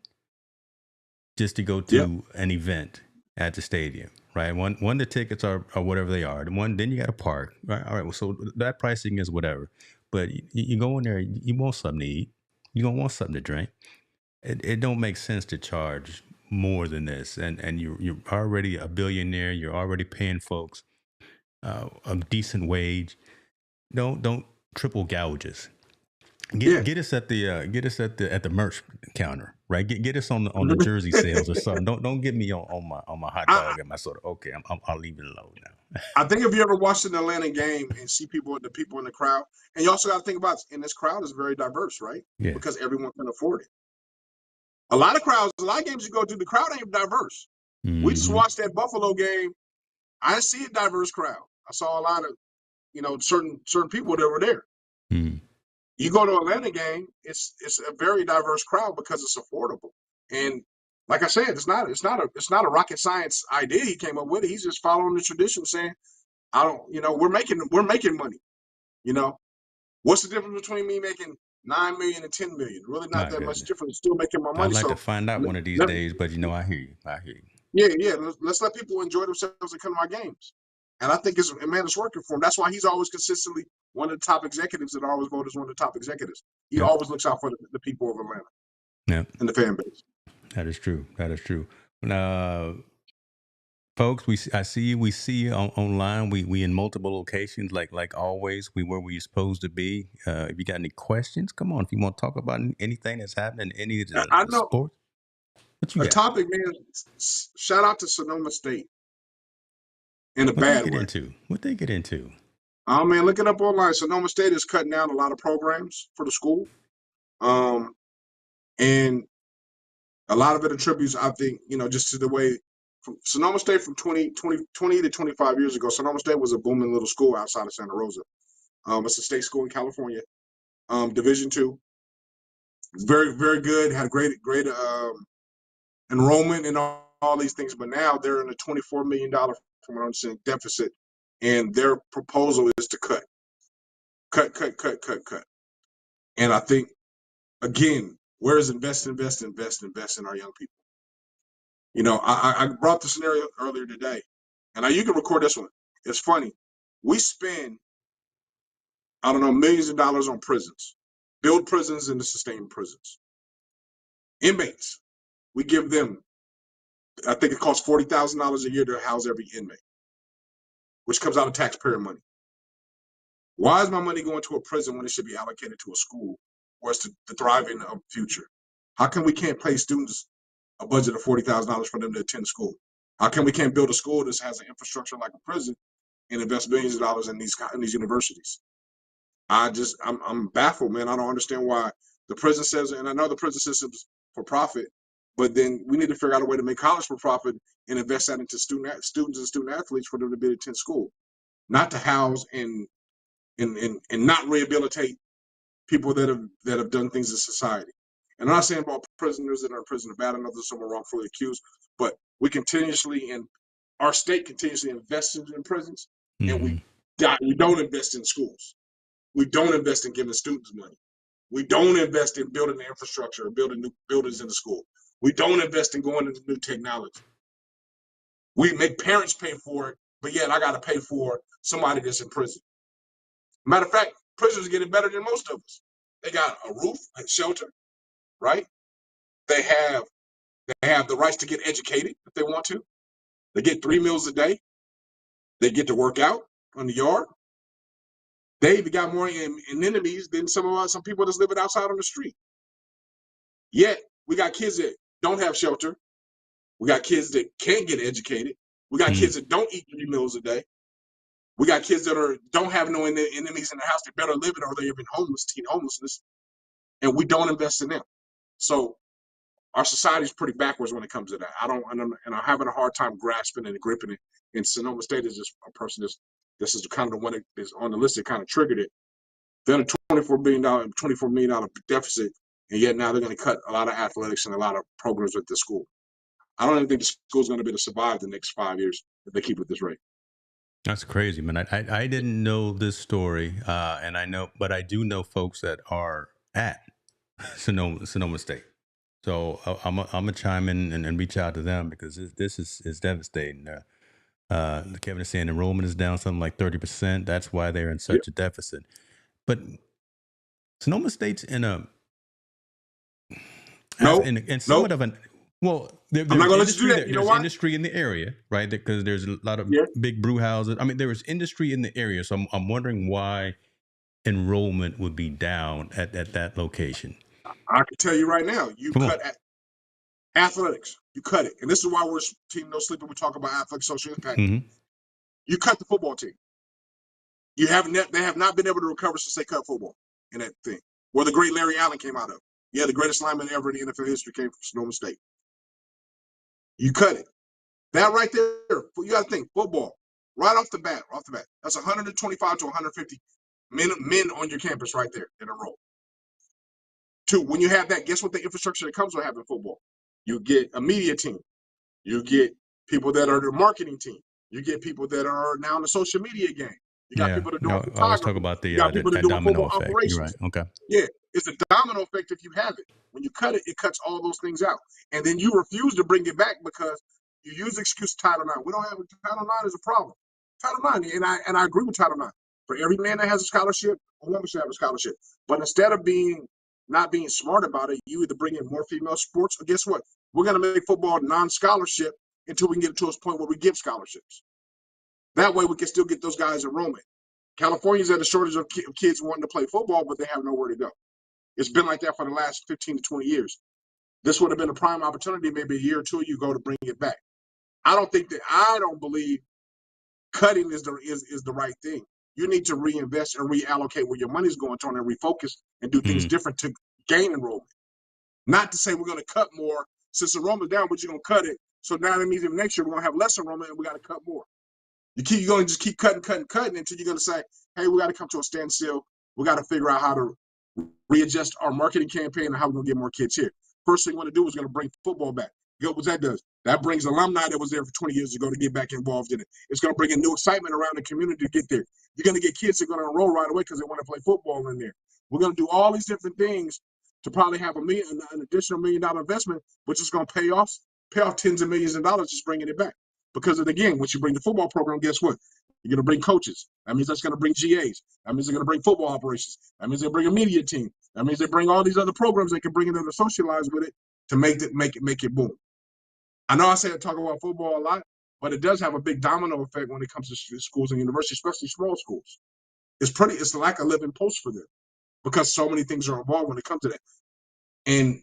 just to go to an event at the stadium, right? One the tickets are whatever they are. Then you got to park, right? All right, well, so that pricing is whatever. But you go in there, you want something to eat. You're going to want something to drink. It don't make sense to charge more than this. And you're already a billionaire. You're already paying folks a decent wage. Don't triple gouges. Get us at the merch counter, right? Get us on the jersey sales or something. Don't get me on my hot dog and my soda. Okay, I'll leave it alone now. I think if you ever watched an Atlanta game and see the people in the crowd, and you also got to think about, and this crowd is very diverse, right? Yeah. Because everyone can afford it. A lot of games you go to, the crowd ain't diverse. Mm-hmm. We just watched that Buffalo game. I didn't see a diverse crowd. I saw a lot of, certain people that were there. Mm-hmm. You go to an Atlanta game, it's a very diverse crowd because it's affordable. And like I said, it's not a rocket science idea he came up with. He's just following the tradition, saying, we're making money. What's the difference between me making $9 million and $10 million? Really not that much difference. Still making my money. I'd like to find out one of these days, but I hear you. Yeah. Let's let people enjoy themselves and come to my games. And I think it's working for him. That's why he's always consistently one of the top executives that always voted as one of the top executives. He always looks out for the people of Atlanta and the fan base. That is true. Folks, I see you. We see you online. We in multiple locations, like always. We where we supposed to be. If you got any questions, come on. If you want to talk about anything that's happening, any of I the know sports, what you a got? topic, man. Shout out to Sonoma State in a What they bad get way. into? What they get into? Oh man, look it up online. Sonoma State is cutting down a lot of programs for the school, and a lot of it attributes, I think, just to the way Sonoma State from 20 to 25 years ago. Sonoma State was a booming little school outside of Santa Rosa. It's a state school in California, Division II. Very, very good. Had great enrollment and all these things. But now they're in a $24 million, from what I'm saying, deficit, and their proposal is to cut. And I think, again, where is invest in our young people? I brought the scenario earlier today, and you can record this one. It's funny. We spend, I don't know, millions of dollars on prisons, build prisons and to sustain prisons. Inmates, we give them, I think it costs $40,000 a year to house every inmate, which comes out of taxpayer money. Why is my money going to a prison when it should be allocated to a school or it's to thrive in a future? How come we can't pay students a budget of $40,000 for them to attend school? How come we can't build a school that has an infrastructure like a prison and invest billions of dollars in these universities? I'm baffled, man. I don't understand why the prison says, and I know the prison system's for profit, but then we need to figure out a way to make college for profit and invest that into students and student athletes for them to be able to attend school, not to house and not rehabilitate people that have done things in society. And I'm not saying about prisoners that are in prison are bad enough that some are wrongfully accused, but we continuously, and our state continuously invested in prisons, and Mm-hmm. we don't invest in schools. We don't invest in giving students money. We don't invest in building the infrastructure or building new buildings in the school. We don't invest in going into new technology. We make parents pay for it, but yet I got to pay for somebody that's in prison. Matter of fact, prisons are getting better than most of us. They got a roof, a shelter, right? They have the rights to get educated if they want to. They get 3 meals a day. They get to work out on the yard. They even got more enemies than some people that's living outside on the street. Yet we got kids that don't have shelter. We got kids that can't get educated. We got kids that don't eat 3 meals a day. We got kids that don't have no enemies in the house. They better live it or they're even homeless, teen homelessness, and we don't invest in them. So our society is pretty backwards when it comes to that. I'm having a hard time grasping and gripping it. And Sonoma State is just a person this is kind of the one that is on the list that kind of triggered it. They're in a $24 million deficit, and yet now they're going to cut a lot of athletics and a lot of programs at the school. I don't even think the school's going to be able to survive the next 5 years if they keep at this rate. That's crazy, man. I didn't know this story, and but I do know folks that are at Sonoma State. So I'm gonna chime in and reach out to them because this is devastating. Kevin is saying enrollment is down something like 30%. That's why they're in such a deficit. But Sonoma State's in somewhat of an there's I'm not going to let you industry do that. You know there's why? industry in the area, right? Because there's a lot of big brew houses. I mean, there is industry in the area, so I'm wondering why enrollment would be down at that location. I can tell you right now, you Come on. cut athletics. You cut it. And this is why we're Team No Sleep when we talk about athletic social impact. Mm-hmm. You cut the football team. They have not been able to recover since they cut football in that thing. Where the great Larry Allen came out of. Yeah, the greatest lineman ever in the NFL history came from Sonoma State. You cut it. That right there, you got to think, football, right off the bat. That's 125 to 150 men on your campus right there that enroll. 2, when you have that, guess what the infrastructure that comes with having football? You get a media team. You get people that are the marketing team. You get people that are now in the social media game. You got people that are doing I always talk photography. about You got people that are that doing domino football effect. operations. You're right. Okay. Yeah, it's a domino effect if you have it. When you cut it, it cuts all those things out. And then you refuse to bring it back because you use the excuse Title IX. We don't have Title IX is a problem. Title IX, and I agree with Title IX. For every man that has a scholarship, a woman should have a scholarship. But instead of not being smart about it, you either bring in more female sports, or guess what? We're going to make football non-scholarship until we can get to a point where we give scholarships. That way we can still get those guys enrollment. California's at a shortage of kids wanting to play football, but they have nowhere to go. It's been like that for the last 15 to 20 years. This would have been a prime opportunity maybe a year or two ago to bring it back. I don't believe cutting is the right thing. You need to reinvest and reallocate where your money's going to and refocus and do things different to gain enrollment. Not to say we're going to cut more since enrollment's down, but you're going to cut it. So now that means even next year we're going to have less enrollment and we got to cut more. You're going to just keep cutting until you're going to say, hey, we got to come to a standstill. We got to figure out how to readjust our marketing campaign and how we're going to get more kids here. First thing we want to do is going to bring football back. You know what that does? That brings alumni that was there for 20 years ago to get back involved in it. It's going to bring a new excitement around the community to get there. You're going to get kids that are going to enroll right away because they want to play football in there. We're going to do all these different things to probably have an additional $1 million investment, which is going to pay off tens of millions of dollars just bringing it back. Because, again, once you bring the football program, guess what? You're going to bring coaches. That means that's going to bring GAs. That means they're going to bring football operations. That means they bring a media team. That means they bring all these other programs they can bring in and socialize with it to make it boom. I know I say I talk about football a lot, but it does have a big domino effect when it comes to schools and universities, especially small schools. It's like a living post for them because so many things are involved when it comes to that. And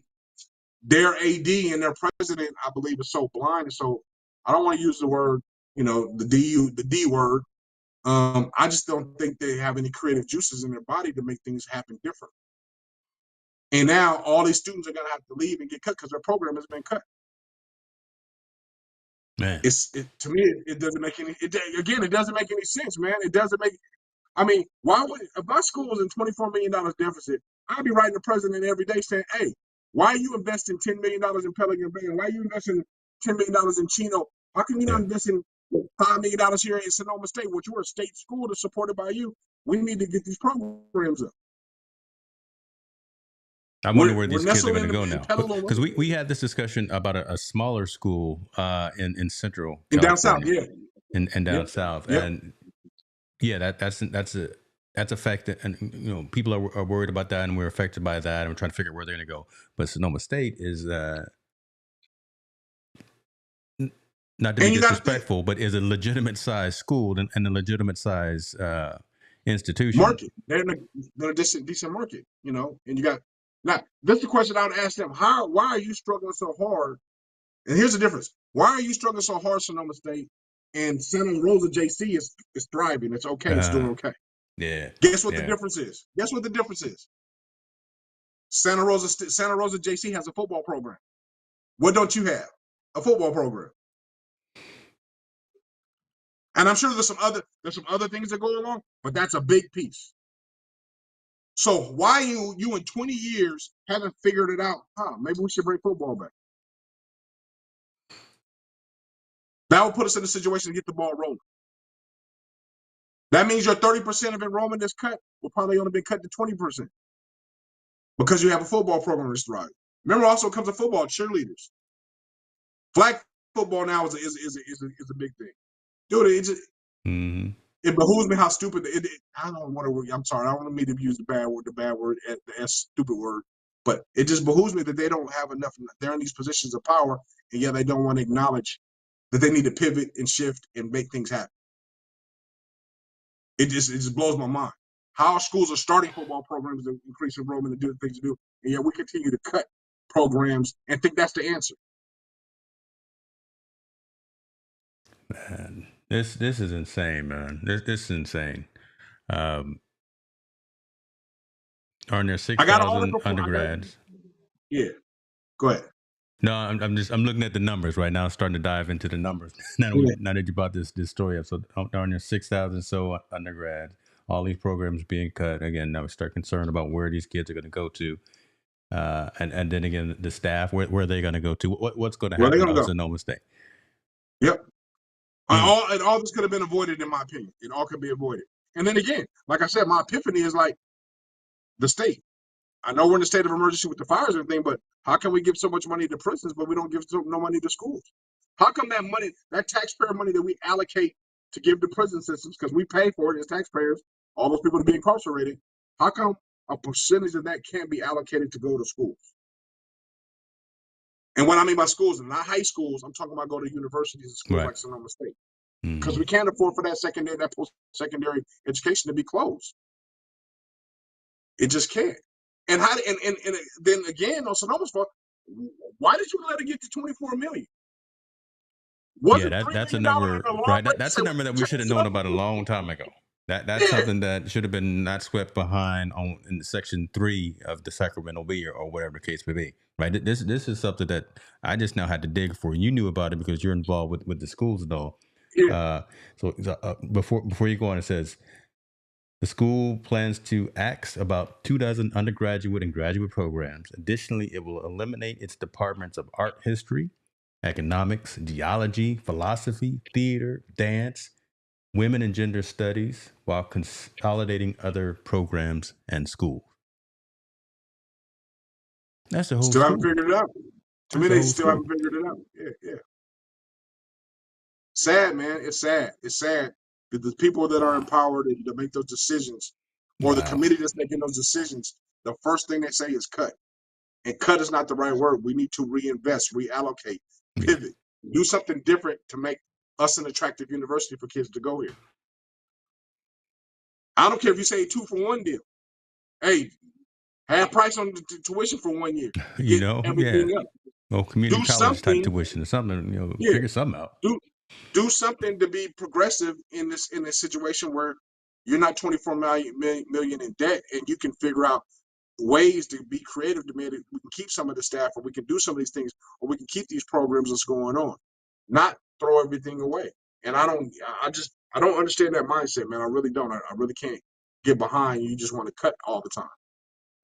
their AD and their president, I believe, is so blind. And so I don't want to use the word, the D word. I just don't think they have any creative juices in their body to make things happen different. And now all these students are going to have to leave and get cut because their program has been cut. Man. To me, it doesn't make any. It doesn't make any sense, man. It doesn't make. I mean, why would if my school was in $24 million deficit? I'd be writing the president every day saying, "Hey, why are you investing $10 million in Pelican Bay? Why are you investing $10 million in Chino? How come you're not investing $5 million here in Sonoma State, which we're a state school that's supported by you? We need to get these programs up." I wonder where these kids are going to go now. Because we had this discussion about a smaller school in Central California. Down south, yeah. And down south. Yep. And yeah, that's a fact that, and people are worried about that and we're affected by that and we're trying to figure out where they're going to go. But Sonoma State is not to be disrespectful, but is a legitimate size school and a legitimate size institution. Market. They're in a decent market, and you got. Now, that's the question I would ask them. Why are you struggling so hard? And here's the difference. Why are you struggling so hard, Sonoma State? And Santa Rosa JC is thriving. It's okay. It's doing okay. Yeah. Guess what the difference is? Guess what the difference is? Santa Rosa JC has a football program. What don't you have? A football program. And I'm sure there's some other things that go along, but that's a big piece. So why you in 20 years haven't figured it out? Maybe we should bring football back. That will put us in a situation to get the ball rolling. That means your 30% of enrollment that's cut will probably only be cut to 20% because you have a football program that's thriving. Remember, also comes a football cheerleaders. Flag football now is a big thing, dude. It behooves me how stupid I don't want to. I'm sorry, I don't want me to use the bad word, the stupid word, but it just behooves me that they don't have enough. They're in these positions of power, and yet they don't want to acknowledge that they need to pivot and shift and make things happen. It just blows my mind how schools are starting football programs to increase enrollment and do the things to do, and yet we continue to cut programs and think that's the answer. Man, this is insane, man. This is insane. Aren't there 6,000 undergrads? Yeah, go ahead. No, I'm looking at the numbers right now. I'm starting to dive into the numbers now that you brought this story up. So aren't there 6,000 so undergrads? All these programs being cut again. Now we start concerned about where these kids are going to go to, and then again the staff where are they going to go to? What's going to happen at Sonoma State? Yep. All this could have been avoided, in my opinion. It all could be avoided. And then again, like I said, my epiphany is like the state. I know we're in a state of emergency with the fires and everything, but how can we give so much money to prisons, but we don't give no money to schools? How come that money, that taxpayer money that we allocate to give to prison systems, because we pay for it as taxpayers, all those people to be incarcerated, how come a percentage of that can't be allocated to go to schools? And what I mean by schools, not high schools, I'm talking about go to universities and schools like Sonoma State. Because we can't afford for that post-secondary education to be closed. It just can't. And how? And then again, on Sonoma's fault, why did you let it get to $24 million? That's a number, right? That's a number that we should have known about a long time ago. That's something that should have been not swept behind in Section 3 of the Sacramento Bee or whatever the case may be, right? This is something that I just now had to dig for. You knew about it because you're involved with the schools, though. Yeah. Before you go on, it says the school plans to axe about 24 undergraduate and graduate programs. Additionally, it will eliminate its departments of art history, economics, geology, philosophy, theater, dance, women and gender studies, while consolidating other programs and schools. That's the whole Still school. haven't figured it out. To me, they still haven't figured it out. Yeah. Sad, man. It's sad. It's sad that the people that are empowered to make those decisions, or the committee that's making those decisions, the first thing they say is cut. And cut is not the right word. We need to reinvest, reallocate, pivot, do something different to make us an attractive university for kids to go here. I don't care if you say 2-for-1 deal. Hey, half price on the tuition for 1 year. You know, everything up. Well, community college type tuition or something, figure something out. Do something to be progressive in this situation where you're not 24 million in debt, and you can figure out ways to be creative to make it. We can keep some of the staff, or we can do some of these things, or we can keep these programs that's going on, not throw everything away. And I don't understand that mindset, man. I really don't. I really can't get behind you just want to cut all the time.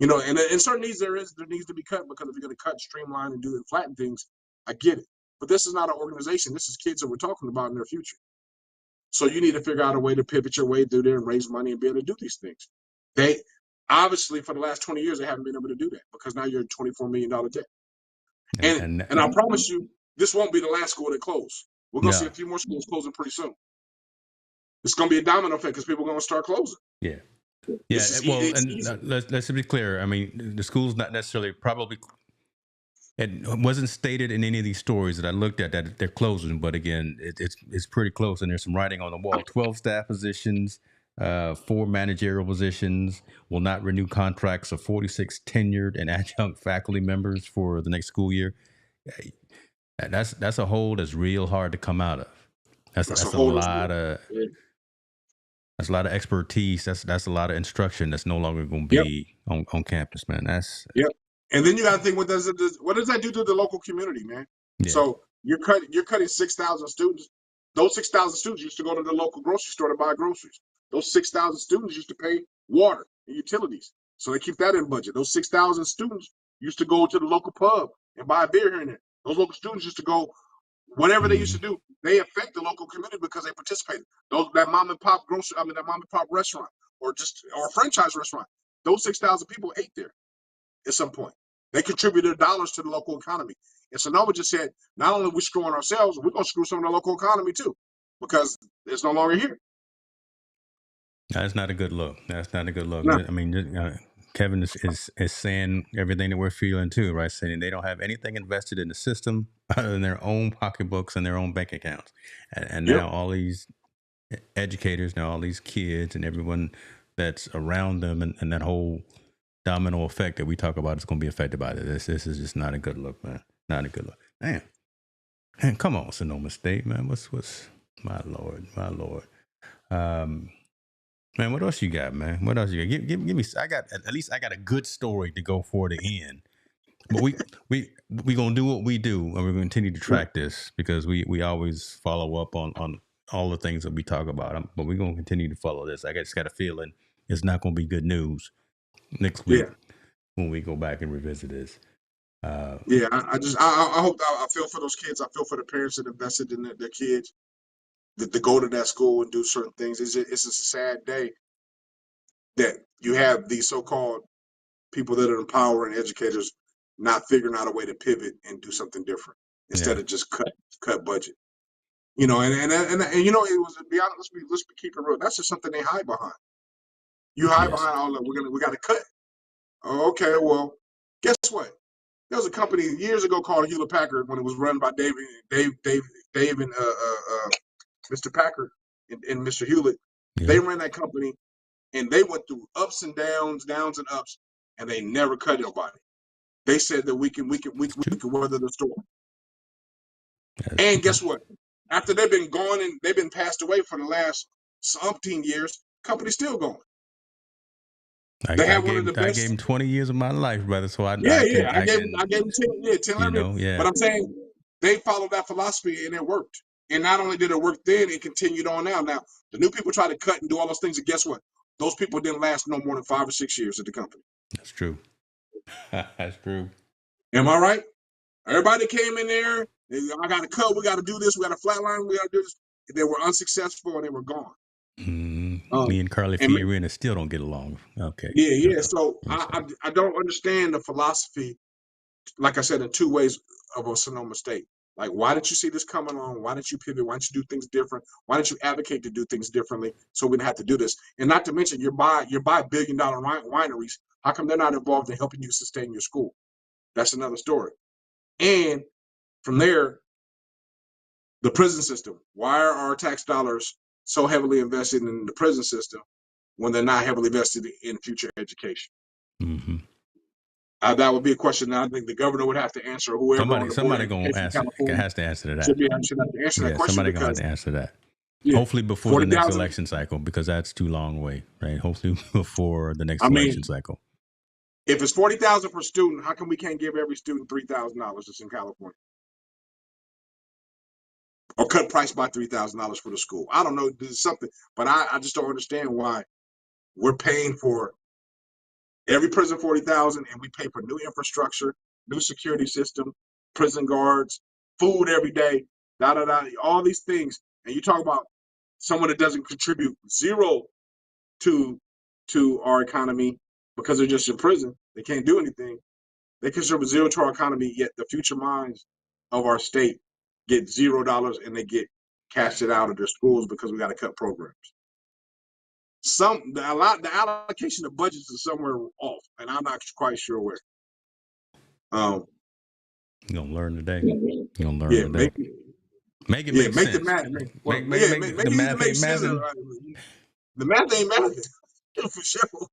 You know, and in certain needs there needs to be cut, because if you're going to cut, streamline, and do and flatten things, I get it. But this is not an organization. This is kids that we're talking about in their future. So you need to figure out a way to pivot your way through there and raise money and be able to do these things. They obviously, for the last 20 years, they haven't been able to do that, because now you're in $24 million debt. And I promise you, this won't be the last school that close. We're going to see a few more schools closing pretty soon. It's going to be a domino effect, because people are going to start closing. Yeah. Well, and let's be clear. I mean, the school's not necessarily it wasn't stated in any of these stories that I looked at that they're closing, but again, it's pretty close, and there's some writing on the wall. 12 staff positions, 4 managerial positions, will not renew contracts of 46 tenured and adjunct faculty members for the next school year. That's a hole that's real hard to come out of. That's a lot of expertise. That's a lot of instruction that's no longer going to be on campus, man. And then you got to think, what does that do to the local community, man? Yeah. So you're cutting 6,000 students. Those 6,000 students used to go to the local grocery store to buy groceries. Those 6,000 students used to pay water and utilities, so they keep that in budget. Those 6,000 students used to go to the local pub and buy a beer here and there. Those local students used to go, whatever they used to do. They affect the local community because they participated. That mom and pop restaurant, or a franchise restaurant. Those 6,000 people ate there. At some point, they contributed dollars to the local economy. And Sonoma just said, not only are we screwing ourselves, we're going to screw some of the local economy too, because it's no longer here. That's not a good look. No. I mean, Kevin is saying everything that we're feeling too, right? Saying they don't have anything invested in the system other than their own pocketbooks and their own bank accounts. And now all these educators, now all these kids and everyone that's around them, and that whole domino effect that we talk about is going to be affected by this. This is just not a good look, man. Not a good look. Man, come on, Sonoma State, man. What's my lord? Man, what else you got, man? What else you got? Give me. I got a good story to go for the end. But we gonna do what we do, and we're gonna continue to track this, because we always follow up on all the things that we talk about. But we're gonna continue to follow this. I just got a feeling it's not gonna be good news next week when we go back and revisit this. I hope, I feel for those kids. I feel for the parents that invested in their kids to go to that school and do certain things. It's just a sad day that you have these so-called people that are in power and educators not figuring out a way to pivot and do something different instead of just cut budget. You know, and you know, it was, to be honest, let's keep it real. That's just something they hide behind. You hide behind all that. We got to cut. Oh, okay, well, guess what? there was a company years ago called Hewlett Packard when it was run by Dave and Mr. Packard and Mr. Hewlett. Yeah. They ran that company, and they went through ups and downs and ups, and they never cut nobody. They said that we can weather the storm. And guess what? After they've been gone and they've been passed away for the last umpteen years, company's still going. I gave him 20 years of my life, brother. So I gave him 10, 11 years. But I'm saying they followed that philosophy and it worked. And not only did it work then, it continued on now. Now, the new people try to cut and do all those things, and guess what? Those people didn't last no more than 5 or 6 years at the company. That's true. That's true. Am I right? Everybody came in there, I got to cut, we got to do this, we got to flatline, we got to do this. They were unsuccessful and they were gone. Me and Carly Fiorina still don't get along. Okay. Yeah. So I don't understand the philosophy, like I said, in 2 ways of a Sonoma State. Like, why didn't you see this coming on? Why didn't you pivot? Why didn't you do things different? Why didn't you advocate to do things differently so we didn't have to do this? And not to mention, you're by $1 billion wineries. How come they're not involved in helping you sustain your school? That's another story. And from there, the prison system. Why are our tax dollars so heavily invested in the prison system when they're not heavily invested in future education? Mm-hmm. That would be a question that I think the governor would have to answer. Whoever somebody gonna answer. Has to answer to that. Should have to answer that question. Somebody gonna have to answer that. Yeah, hopefully before the next election cycle, because that's too long away, right? Hopefully before the next election cycle. If it's $40,000 per student, how come we can't give every student $3,000 that's in California? Or cut price by $3,000 for the school? I don't know. There's something, but I just don't understand why we're paying for every prison $40,000, and we pay for new infrastructure, new security system, prison guards, food every day, all these things. And you talk about someone that doesn't contribute zero to our economy because they're just in prison. They can't do anything. They contribute zero to our economy, yet the future minds of our state get $0 and they get cashed it out of their schools because we got to cut programs. The allocation of budgets is somewhere off, and I'm not quite sure where. You're gonna learn today. You're gonna learn today. Make it make sense. The math. The math ain't math. The math ain't math for sure.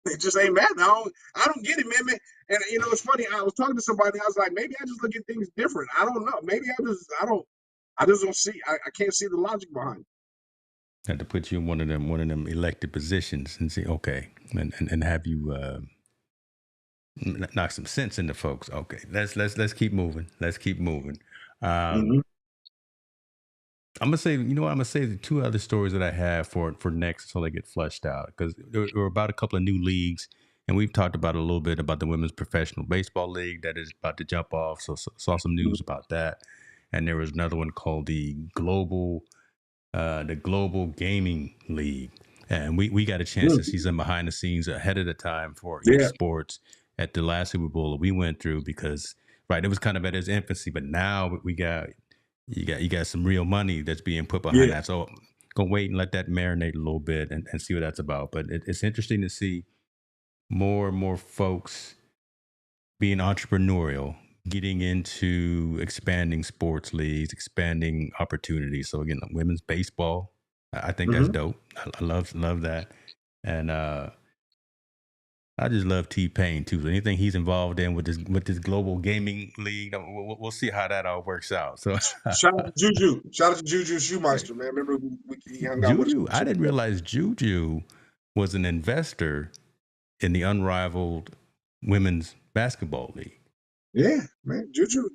It just ain't math. I don't get it, man. And you know, it's funny. I was talking to somebody. I was like, maybe I just look at things different. I don't know. Maybe I just don't see. I can't see the logic behind it. Had to put you in one of them elected positions and say, okay, and have you knock some sense into folks. Okay, let's keep moving. Let's keep moving. I'm gonna say, I'm gonna say the 2 other stories that I have for next until they get flushed out, because there were about a couple of new leagues, and we've talked about a little bit about the Women's Professional Baseball League that is about to jump off. So saw some news about that, and there was another one called the Global Gaming League, and we got a chance to see some behind the scenes ahead of the time for sports at the last Super Bowl that we went through, because it was kind of at its infancy, but now you got some real money that's being put behind that. So go wait and let that marinate a little bit and see what that's about. But it's interesting to see more and more folks being entrepreneurial, getting into expanding sports leagues, expanding opportunities. So again, women's baseball, I think that's dope. I love that. And I just love T-Pain too. So anything he's involved in with this global gaming league, we'll see how that all works out. So shout out to Juju. Shout out to Juju Shoemeister, man. Remember he hung out with Juju? I didn't realize Juju was an investor in the unrivaled women's basketball league. Yeah, man. Juju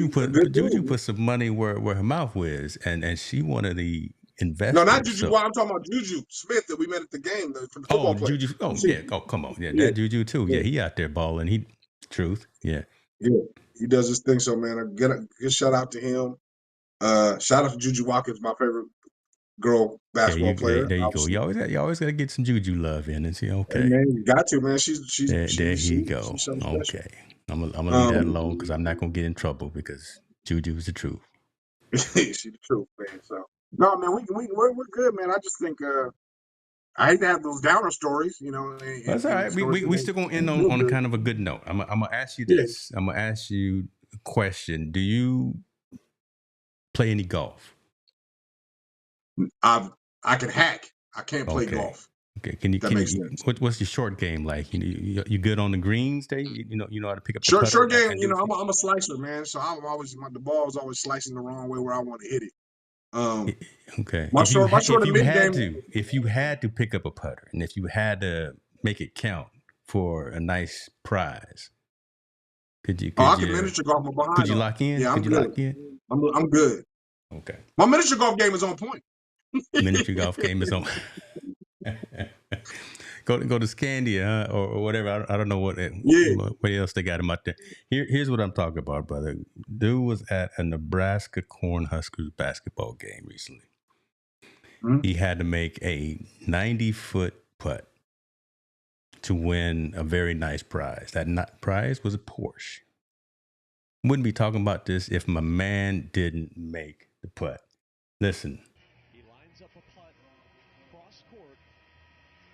put some money where her mouth was, and she one of the investors. No, not Juju. I'm talking about Juju Smith that we met at the game for the football player. Juju. Oh, yeah. Oh, come on. Yeah, that Juju too. Yeah, he out there balling. Yeah. Yeah, he does his thing. So, man, get shout out to him. Shout out to Juju Watkins, my favorite girl basketball player. There you go. You always got to get some Juju love in and see. Okay, hey, man, you got to, man. She's there. You go. Okay, I'm gonna leave that alone because I'm not gonna get in trouble because Juju is the truth. She's the truth, man. So no, man, we're good, man. I just think I hate to have those downer stories, you know. That's all right. We still gonna end on a kind of a good note. I'm gonna ask you this. Yeah. I'm gonna ask you a question. Do you play any golf? I can hack. I can't play golf. Okay. Can you? What's your short game like? You good on the greens? You know how to pick up the putter? Short game. You know, I'm a slicer, man. So I'm always the ball is always slicing the wrong way where I want to hit it. Okay. If you had to pick up a putter, and if you had to make it count for a nice prize, could you? I can miniature golf from behind. Could you lock in? Yeah, I'm good. I'm good. Okay. My miniature golf game is on point. Miniature golf game is on. Go to Scandia or whatever. I don't know what else they got him out there. Here's what I'm talking about, brother. Dude was at a Nebraska Cornhuskers basketball game recently. Mm-hmm. He had to make a 90-foot putt to win a very nice prize. That prize was a Porsche. Wouldn't be talking about this if my man didn't make the putt. Listen. He lines up a putt cross court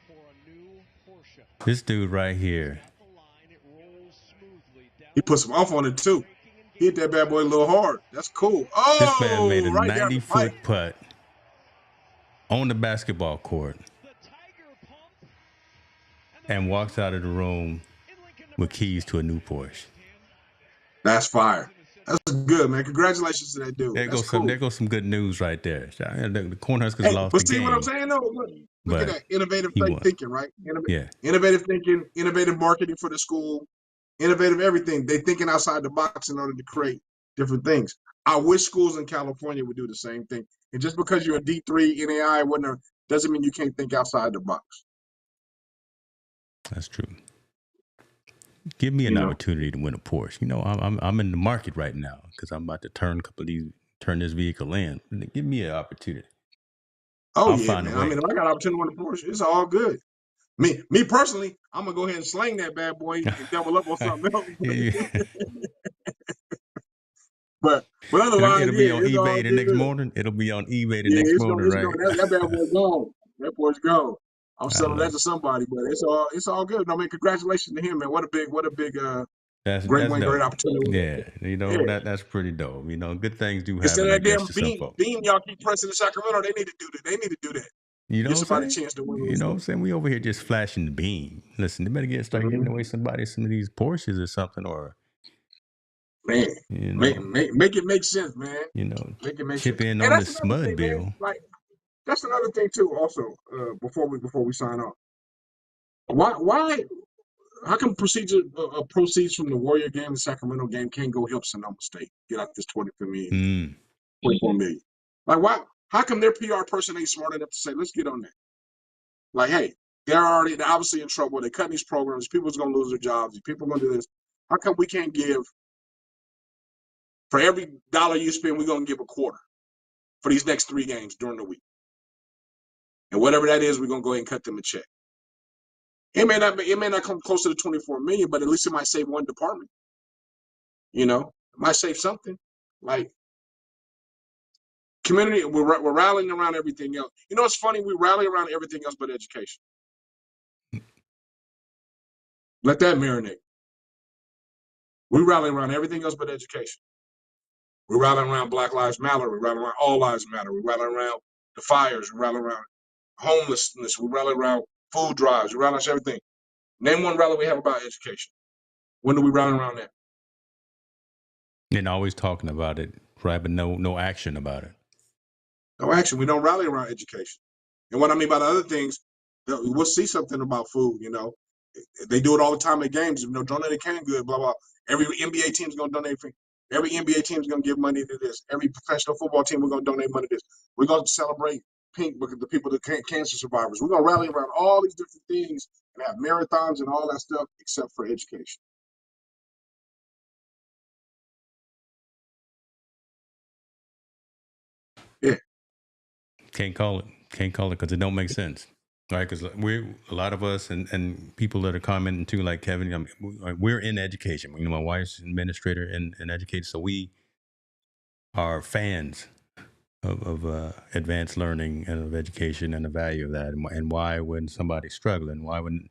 for a new Porsche. This dude right here. He put some off on it too. He hit that bad boy a little hard. That's cool. Oh, this man made a 90-foot putt on the basketball court and walks out of the room with keys to a new Porsche. That's fire. That's good, man. Congratulations to that dude. There goes some good news right there. The Cornhuskers lost the game. But see what I'm saying, though? Look at that innovative thinking, right? Innovative thinking, innovative marketing for the school, innovative everything. They're thinking outside the box in order to create different things. I wish schools in California would do the same thing. And just because you're a D3, NAI, or whatnot, doesn't mean you can't think outside the box. That's true. Give me an opportunity to win a Porsche. You know, I'm in the market right now because I'm about to turn this vehicle in. Give me an opportunity. I'll find a way. I mean, if I got an opportunity to win a Porsche, it's all good. Me personally, I'm gonna go ahead and sling that bad boy and double up on something else. But otherwise, it'll be on eBay the next morning. It'll be on eBay the next morning, right? That bad boy's gone. That Porsche gone. I'm selling that to somebody, but it's all good. I mean, congratulations to him, man. What a big great opportunity. Yeah, you know, that's pretty dope. You know, good things do happen. Instead of that damn beam y'all keep pressing in Sacramento, they need to do that. They need to do that. You know, give somebody a chance to win. You know what I'm saying? We over here just flashing the beam. Listen, they better start giving away some of these Porsches or something, or man, you know, make it make sense, man. You know, make it make chip sense. in on the Smud bill. Like, that's another thing too. Also, before we sign off, why? How come proceeds from the Warrior game, the Sacramento game, can't go help Sonoma State get out this $24 million? Like, why? How come their PR person ain't smart enough to say, let's get on that? Like, hey, they're obviously in trouble. They're cutting these programs. People's going to lose their jobs. People are going to do this. How come we can't give, for every dollar you spend, we're going to give a quarter for these next 3 games during the week? And whatever that is, we're going to go ahead and cut them a check. It may not come close to the $24 million, but at least it might save one department. You know, it might save something. Like, community, we're rallying around everything else. You know, it's funny, we rally around everything else but education. Let that marinate. We rally around everything else but education. We rally around Black Lives Matter. We rally around All Lives Matter. We rally around the fires. We rally around homelessness. We rally around food drives. We rally around everything. Name one rally we have about education. When do we rally around that? And always talking about it, right? But no action about it. No action. We don't rally around education. And what I mean by the other things, we'll see something about food, you know. They do it all the time at games. You know, donate a canned good, blah, blah. Every NBA team's going to donate. Every NBA team's going to give money to this. Every professional football team, we're going to donate money to this. We're going to celebrate pink because the people, the cancer survivors. We're going to rally around all these different things and have marathons and all that stuff except for education. Yeah. Can't call it because it don't make sense. Right, because a lot of us and people that are commenting too, like Kevin, I mean, we're in education. You know, my wife's an administrator and educator, so we are fans advanced learning and of education and the value of that, and why when somebody's struggling, why when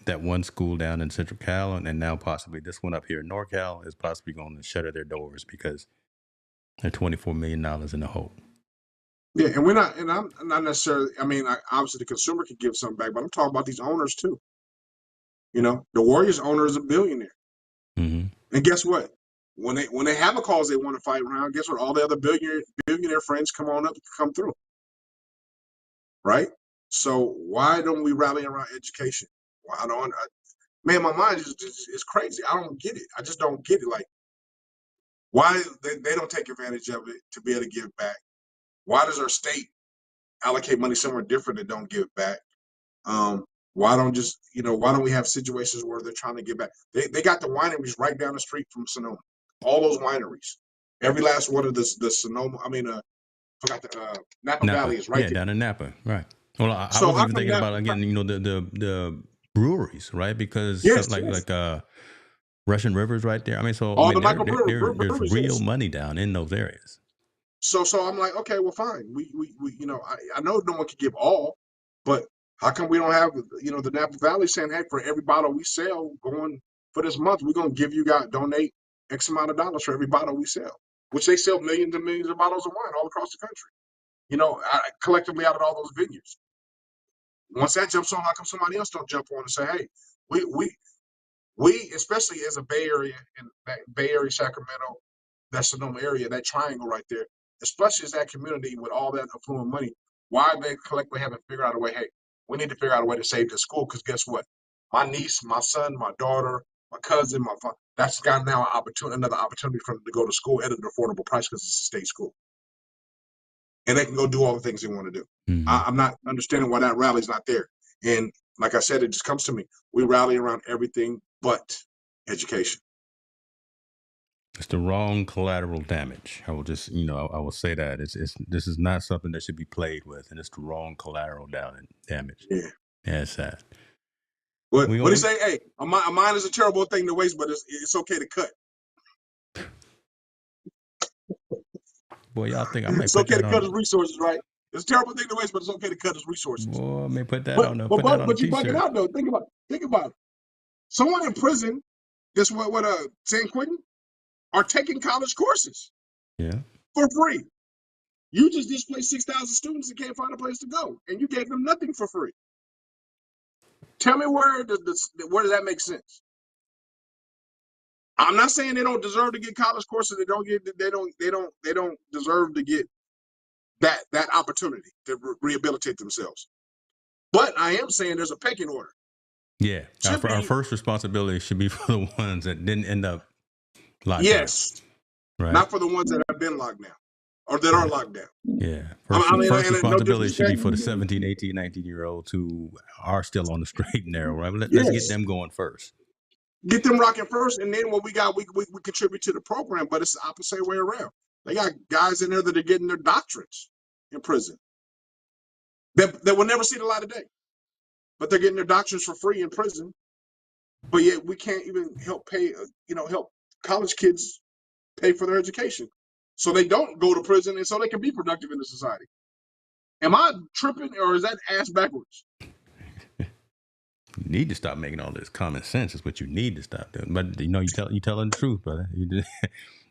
that one school down in Central Cal and now possibly this one up here in NorCal is possibly going to shutter their doors because they're $24 million in the hole. Yeah, and I'm not necessarily, obviously the consumer can give something back, but I'm talking about these owners too. The Warriors owner is a billionaire. Mm-hmm. And guess what? When they have a cause they want to fight around, guess what? All the other billionaire friends come through. Right? So why don't we rally around education? Man, my mind is crazy. I don't get it. I just don't get it. Like, why they don't take advantage of it to be able to give back? Why does our state allocate money somewhere different that don't give back? Why don't we have situations where they're trying to give back? They got the wineries right down the street from Sonoma. All those wineries. Every last one of the Sonoma, Napa Valley is right there. Down in Napa, right. Well, I was even thinking about, again, the breweries, right? Because like Russian River's right there. There's real money down in those areas. So I'm like, okay, well, fine. We I know no one can give all, but how come we don't have the Napa Valley saying, hey, for every bottle we sell going for this month, we're gonna give you guys donate X amount of dollars for every bottle we sell, which they sell millions and millions of bottles of wine all across the country. Collectively out of all those vineyards. Once that jumps on, how come somebody else don't jump on and say, hey, we especially as a Bay Area and that Bay Area, Sacramento, that Sonoma area, that triangle right there, especially as that community with all that affluent money, why they collectively haven't figured out a way, hey, we need to figure out a way to save this school, because guess what? My niece, my son, my daughter, my cousin, my father, that's got now another opportunity for them to go to school at an affordable price because it's a state school. And they can go do all the things they want to do. Mm-hmm. I'm not understanding why that rally's not there. And like I said, it just comes to me. We rally around everything but education. It's the wrong collateral damage. I will just, I will say that this is not something that should be played with, and it's the wrong collateral damage. Yeah, it's sad. What do you say? Hey, a mine is a terrible thing to waste, but it's okay to cut. Boy, y'all think I might it's okay to cut his resources, right? It's a terrible thing to waste, but it's okay to cut his resources. Boy, I may put that on. But you bugging out though. Think about it. Someone in prison, this what San Quentin, are taking college courses. Yeah. For free. You just displaced 6,000 students that can't find a place to go, and you gave them nothing for free. Tell me where does that make sense? I'm not saying they don't deserve to get college courses. They don't deserve to get that opportunity to rehabilitate themselves. But I am saying there's a pecking order. Yeah, our first responsibility should be for the ones that didn't end up locked down. Yes, right. Not for the ones that have been locked down or that are locked down. Yeah, first responsibility should be for the 17, 18, 19-year-olds who are still on the straight and narrow. Right, let's get them going first. Get them rocking first, and then what we got, we contribute to the program. But it's the opposite way around. They got guys in there that are getting their doctorates in prison that will never see the light of day, but they're getting their doctorates for free in prison. But yet we can't even help help college kids pay for their education, so they don't go to prison and so they can be productive in the society. Am I tripping, or is that ass backwards? You need to stop making all this common sense. Is what you need to stop doing. But you telling the truth, brother.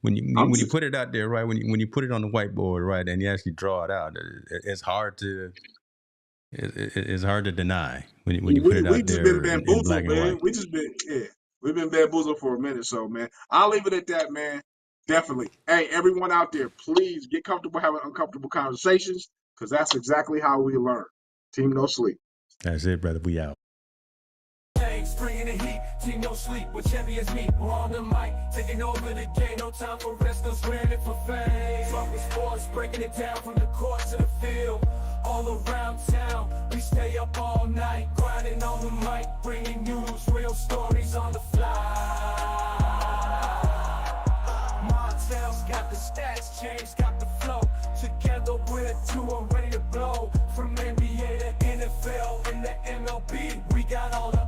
When you put it out there, right? When you put it on the whiteboard, right, and you actually draw it out, it's hard to deny when you put it out there in black and white. We've been bamboozled for a minute, so man, I'll leave it at that, man. Definitely. Hey, everyone out there, please get comfortable having uncomfortable conversations, because that's exactly how we learn. Team No Sleep. That's it, brother. We out. Bringing the heat, team no sleep, with champions meet. We're on the mic, taking over the game. No time for rest, no scrambling for fame. Talking sports, breaking it down from the court to the field. All around town, we stay up all night, grinding on the mic, bringing news, real stories on the fly. Montel's got the stats, James got the flow. Together we're two and ready to blow. From NBA to NFL and the MLB, we got all the